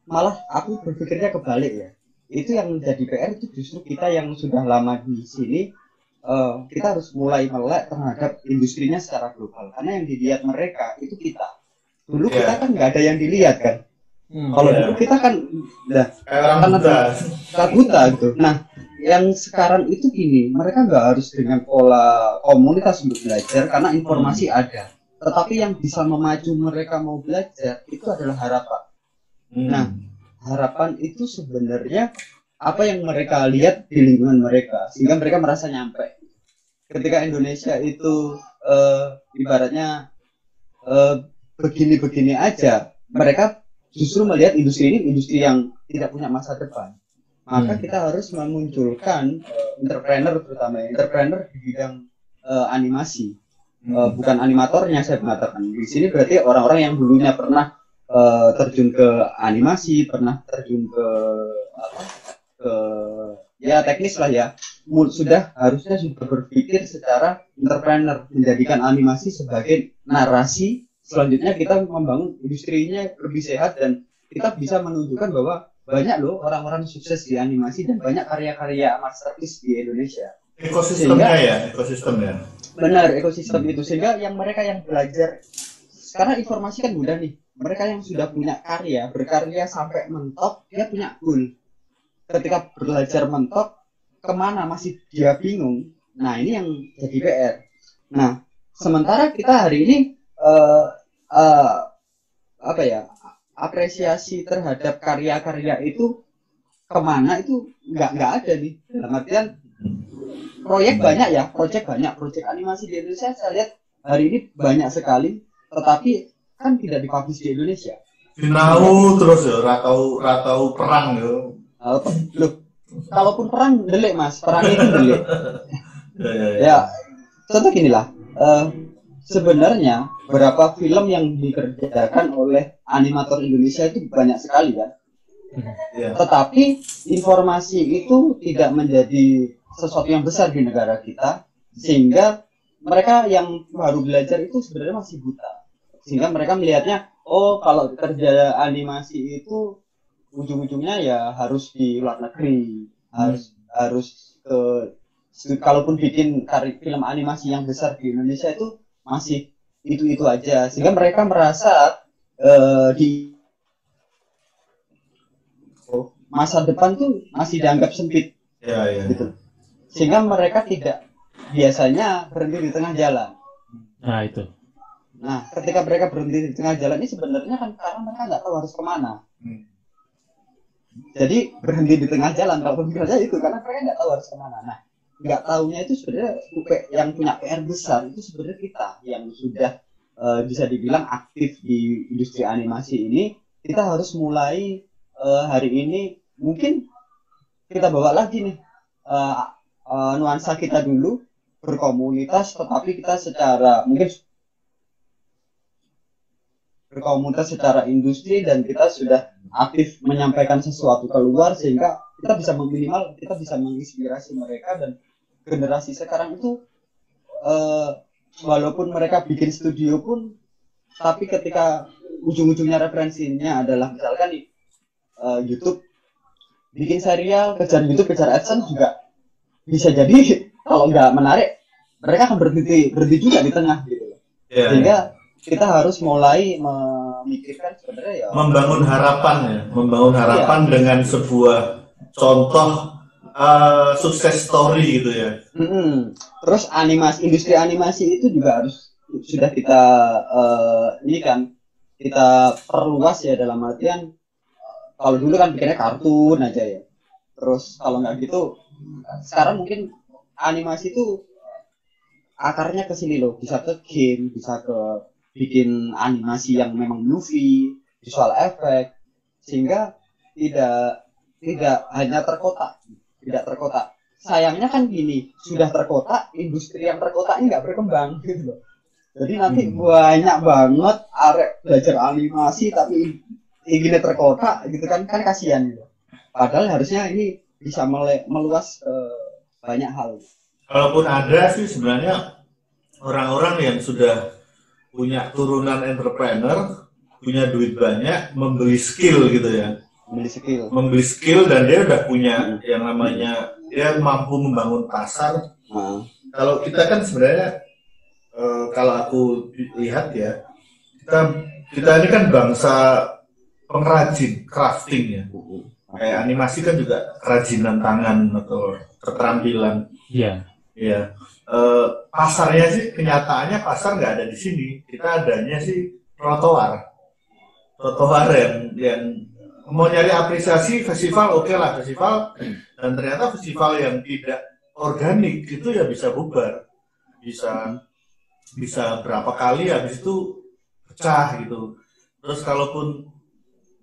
Malah aku berpikirnya kebalik ya. Itu yang menjadi PR itu justru kita yang sudah lama di sini. Kita harus mulai melek terhadap industrinya secara global. Karena yang dilihat mereka itu kita. Dulu kita kan nggak ada yang dilihat kan. Kalau dulu kita kan
orang
buta gitu. Nah, yang sekarang itu gini, mereka nggak harus dengan pola komunitas untuk belajar karena informasi ada. Tetapi yang bisa memacu mereka mau belajar itu adalah harapan. Nah, harapan itu sebenarnya apa yang mereka lihat di lingkungan mereka, sehingga mereka merasa nyampe. Ketika Indonesia itu ibaratnya begini-begini aja, mereka justru melihat industri ini industri yang tidak punya masa depan. Maka kita harus memunculkan entrepreneur, terutama entrepreneur di bidang animasi. Bukan animatornya saya mengatakan. Di sini berarti orang-orang yang dulunya pernah terjun ke animasi, pernah terjun ke ya teknis lah ya. Harusnya sudah berpikir secara entrepreneur, menjadikan animasi sebagai narasi. Selanjutnya kita membangun industrinya lebih sehat, dan kita bisa menunjukkan bahwa banyak loh orang-orang sukses di animasi dan banyak karya-karya masterpiece di Indonesia.
Ekosistemnya.
Benar, ekosistem itu, sehingga yang mereka yang belajar, karena informasi kan mudah nih, mereka yang sudah punya karya, berkarya sampai mentok, dia punya goal. Ketika belajar mentok, kemana masih dia bingung. Nah, ini yang jadi PR. Nah, sementara kita hari ini apresiasi terhadap karya-karya itu kemana itu nggak ada nih. Dalam artian proyek banyak ya, proyek animasi di Indonesia saya lihat hari ini banyak sekali, tetapi kan tidak dipublish di Indonesia.
Sinau terus ya, ratau perang ya.
Loh, kalaupun perang delik Mas, perang itu delik. Ya, contoh ginilah. Sebenarnya beberapa film yang dikerjakan oleh animator Indonesia itu banyak sekali kan. Tetapi informasi itu tidak menjadi sesuatu yang besar di negara kita, sehingga mereka yang baru belajar itu sebenarnya masih buta. Sehingga mereka melihatnya, oh kalau kerja animasi itu ujung-ujungnya ya harus di luar negeri, harus kalaupun bikin film animasi yang besar di Indonesia itu masih itu aja, sehingga mereka merasa di masa depan tuh masih dianggap sempit, gitu. Sehingga mereka tidak biasanya berhenti di tengah jalan.
Nah itu.
Nah, ketika mereka berhenti di tengah jalan ini sebenarnya kan karena mereka nggak tahu harus kemana. Jadi berhenti di tengah jalan kalau pemikirannya itu karena mereka nggak tahu harus kemana. Nah, nggak tahunya itu sebenarnya yang punya PR besar itu sebenarnya kita yang sudah bisa dibilang aktif di industri animasi ini. Kita harus mulai hari ini mungkin kita bawa lagi nih nuansa kita dulu berkomunitas, tetapi kita secara mungkin berkomunitas secara industri dan kita sudah aktif menyampaikan sesuatu keluar sehingga kita bisa meminimal, kita bisa menginspirasi mereka. Dan generasi sekarang itu walaupun mereka bikin studio pun, tapi ketika ujung-ujungnya referensinya adalah misalkan di YouTube bikin serial, kejar YouTube, kejar AdSense juga bisa jadi kalau nggak menarik mereka akan berhenti juga di tengah gitu loh. Sehingga kita harus mulai memikirkan sebenarnya ya membangun harapan dengan sebuah contoh sukses story gitu ya. Terus industri animasi itu juga harus sudah kita ini kan kita perluas ya, dalam artian kalau dulu kan bikinnya kartun aja ya. Terus kalau nggak gitu sekarang mungkin animasi itu akarnya ke sini loh, bisa ke game, bisa ke bikin animasi yang memang movie, visual effect, sehingga tidak hanya terkotak. Sayangnya kan gini, sudah terkotak, industri yang terkotak ini nggak berkembang gitu loh. Jadi nanti banyak banget arek belajar animasi tapi inginnya terkotak gitu kan kasihan gitu. Padahal harusnya ini bisa meluas ke banyak hal.
Kalaupun ada sih sebenarnya orang-orang yang sudah punya turunan entrepreneur, punya duit banyak, membeli skill gitu ya. Membeli skill dan dia udah punya yang namanya dia mampu membangun pasar. Kalau kita kan sebenarnya kalau aku lihat ya, kita ini kan bangsa pengrajin, crafting ya. Kayak animasi kan juga kerajinan tangan atau keterampilan.
Iya.
Iya. Pasarnya sih kenyataannya pasar nggak ada di sini. Kita adanya sih trotoar yang mau nyari apresiasi festival, oke lah festival, dan ternyata festival yang tidak organik itu ya bisa bubar, bisa berapa kali habis itu pecah gitu. Terus kalaupun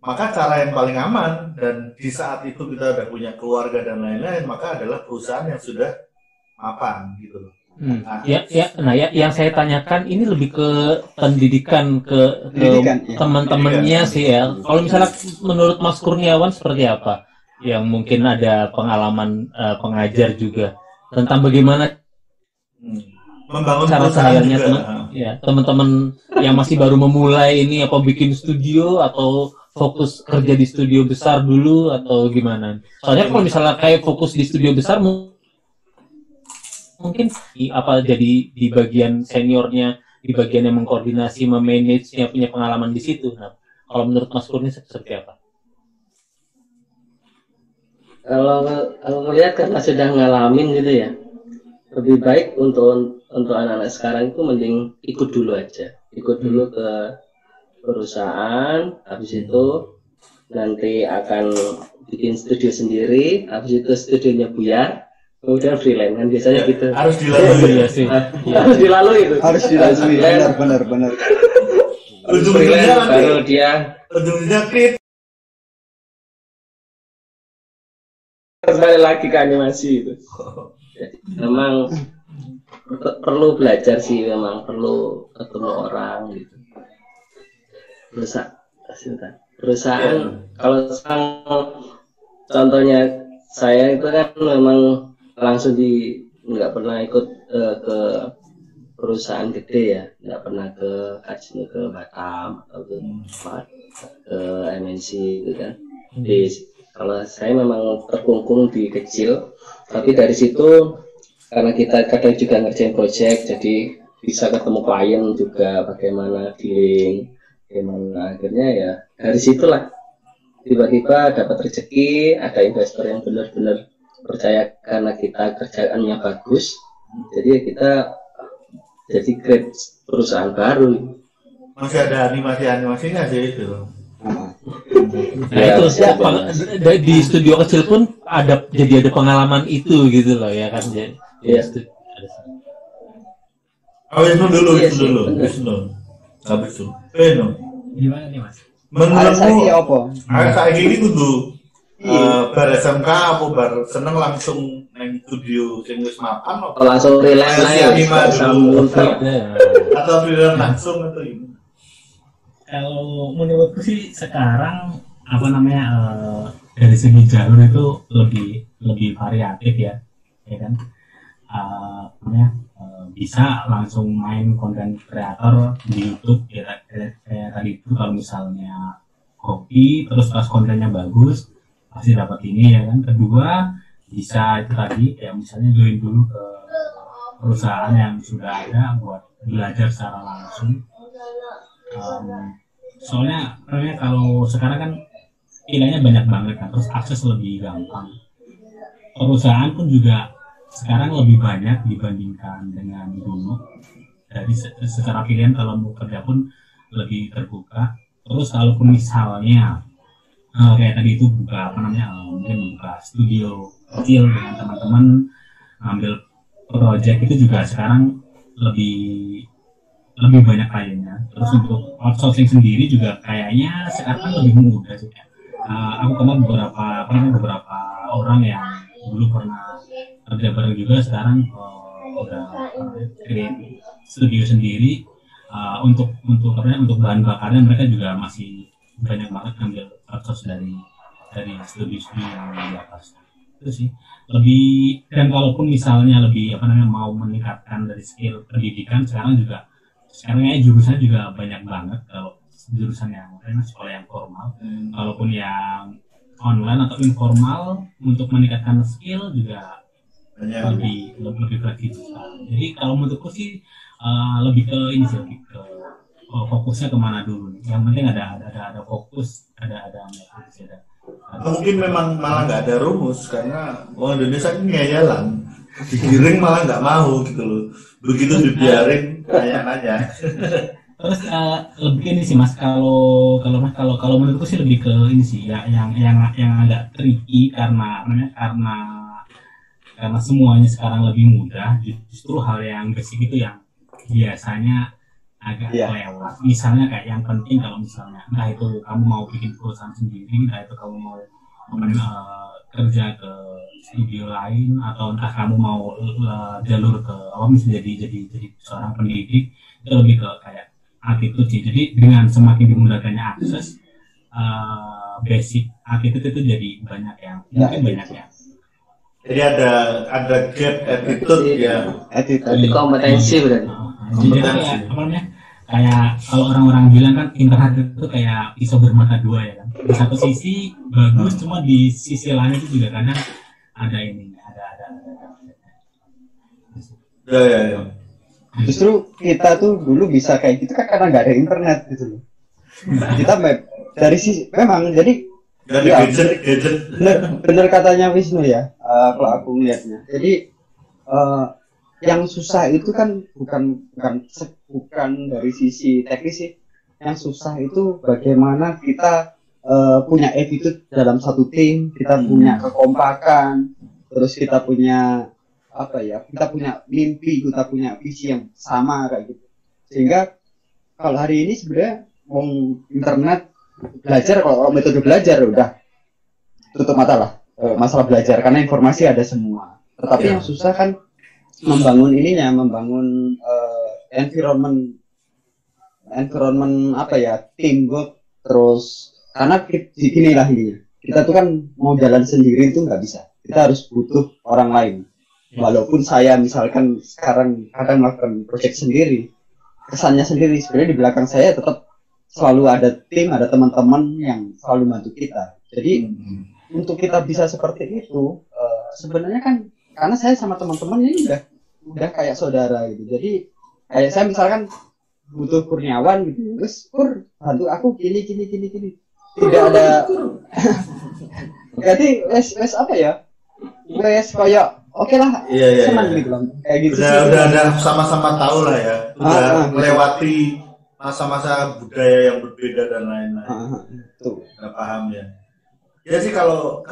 maka cara yang paling aman dan di saat itu kita udah punya keluarga dan lain-lain, maka adalah perusahaan yang sudah mapan gitu loh.
Yang saya tanyakan ini lebih ke pendidikan ke teman-temannya sih ya. Kalau misalnya menurut Mas Kurniawan seperti apa? Yang mungkin ada pengalaman pengajar juga tentang bagaimana
membangun
cara sehariannya teman-teman yang masih baru memulai ini, apa bikin studio atau fokus kerja di studio besar dulu atau gimana? Soalnya kalau misalnya kayak fokus di studio besar mungkin jadi di bagian seniornya, di bagian yang mengkoordinasi, memanage-nya punya pengalaman di situ. Nah, kalau menurut Mas Kurni seperti apa?
Kalau melihat karena sudah ngalamin gitu ya, lebih baik untuk anak-anak sekarang itu mending ikut dulu ke perusahaan, habis itu nanti akan bikin studio sendiri, habis itu studionya buyar, kemudian freelance kan biasanya gitu.
Harus dilalui ya sih.
Harus dilalui itu.
Harus dilalui, benar.
Ujung-ujungnya baru dia
krit.
Kembali lagi ke animasi itu. Jadi, memang perlu belajar sih, memang perlu ketemu orang gitu. Perusahaan kalau sekarang contohnya saya itu kan memang langsung nggak pernah ikut ke perusahaan gede ya, nggak pernah ke Kasino, ke Batam atau ke MNC gitu kan. Kalau saya memang terkungkung di kecil, tapi dari situ karena kita kadang juga ngerjain project, jadi bisa ketemu klien juga, bagaimana dealing, gimana akhirnya ya dari situlah tiba-tiba dapat rezeki, ada investor yang benar-benar percaya karena kita kerjaannya bagus, jadi kita jadi grade perusahaan baru.
Masih ada animasinya sih itu.
Nah itu di studio kecil pun jadi ada pengalaman itu gitu loh ya kan ya.
Wisnu dulu. Habis itu.
Gimana nih Mas?
Menurutmu
apa?
Kayak gini kudu bar SMK apa bar seneng langsung nang studio sing wis mapan apa
Langsung relax
dulu atau freelance langsung atau gimana?
Kalau menurutku sih sekarang dari segi jalur itu lebih variatif ya kan, bisa langsung main konten kreator di YouTube ya kayak tadi itu. Kalau misalnya hobi terus pas kontennya bagus pasti dapat ini ya kan. Kedua bisa itu tadi ya, misalnya join dulu ke perusahaan yang sudah ada buat belajar secara langsung. Soalnya kalau sekarang kan pilihannya banyak banget kan, terus akses lebih gampang. Perusahaan pun juga sekarang lebih banyak dibandingkan dengan dulu. Jadi secara pilihan kalau mau kerja pun lebih terbuka. Terus kalaupun misalnya kayak tadi itu mungkin buka studio kecil dengan teman-teman ngambil project, itu juga sekarang lebih banyak kayaknya. Terus untuk outsourcing sendiri juga kayaknya sekarang lebih mudah sih. Aku kenal beberapa orang yang dulu pernah kerja bareng juga, sekarang udah create studio sendiri. Untuk bahan bakarnya mereka juga masih banyak banget ngambil outsource dari studio yang di atas. Itu sih lebih. Dan kalaupun misalnya lebih mau meningkatkan dari skill pendidikan, sekarang jurusan juga banyak banget. Kalau jurusan yang sekolah yang formal, kalaupun yang online atau informal, untuk meningkatkan skill juga lebih fleksibel. Jadi kalau menurutku sih lebih ke ini sih, lebih ke fokusnya kemana dulu. Yang penting ada fokus, ada.
Mungkin memang malah nggak ada rumus karena orang Indonesia ini ngayalan, digiring malah nggak mau gitu loh. Begitu dibiarin kayak aja.
Terus lebih ini sih Mas, kalau menurutku sih lebih ke ini sih ya, yang agak tricky karena semuanya sekarang lebih mudah. Justru hal yang basic itu yang biasanya agak lewat. Misalnya kayak yang penting, kalau misalnya entah itu kamu mau bikin perusahaan sendiri, entah itu kamu mau kerja ke studio lain, atau entah kamu mau jalur ke misalnya jadi seorang pendidik, itu lebih ke kayak attitude sih. Jadi dengan semakin dimudahkannya akses, basic attitude itu jadi banyak yang banyak ya.
Jadi ada gap attitude ya.
Attitude kompetensi berarti.
Jadi kayak kalau orang-orang bilang kan internet itu kayak pisau bermata dua ya kan. Di satu sisi bagus, cuma di sisi lain itu juga kadang ada ini, ada.
Ya.
Justru kita tuh dulu bisa kayak gitu kan karena nggak ada internet gitu loh. Kita dari sisi memang jadi
gadget.
Bener katanya Wisnu ya, kalau aku melihatnya. Jadi yang susah itu kan bukan dari sisi teknis sih. Yang susah itu bagaimana kita punya attitude dalam satu tim, kita punya kekompakan, terus kita punya kita punya mimpi, kita punya visi yang sama kayak gitu. Sehingga kalau hari ini sebenarnya internet belajar, kalau metode belajar udah tutup mata lah masalah belajar karena informasi ada semua. Tetapi yang susah kan membangun environment teamwork. Terus karena gini lah ini, kita tuh kan mau jalan sendiri itu nggak bisa, kita harus butuh orang lain. Walaupun saya misalkan sekarang kadang melakukan proyek sendiri, kesannya sendiri, sebenarnya di belakang saya tetap selalu ada tim, ada teman-teman yang selalu bantu kita. Jadi untuk kita bisa seperti itu, sebenarnya kan karena saya sama teman-teman ini udah kayak saudara gitu. Jadi kayak saya misalkan butuh Kurniawan gitu, terus bantu aku gini. Tidak ada. Jadi wes kayak oke lah,
Iya,
senang
iya.
gitu loh. Kayak gitu sih.
Udah sama-sama tahu lah ya. Udah melewati masa-masa budaya yang berbeda dan lain-lain.
Tuh.
Udah paham ya. Ya sih kalau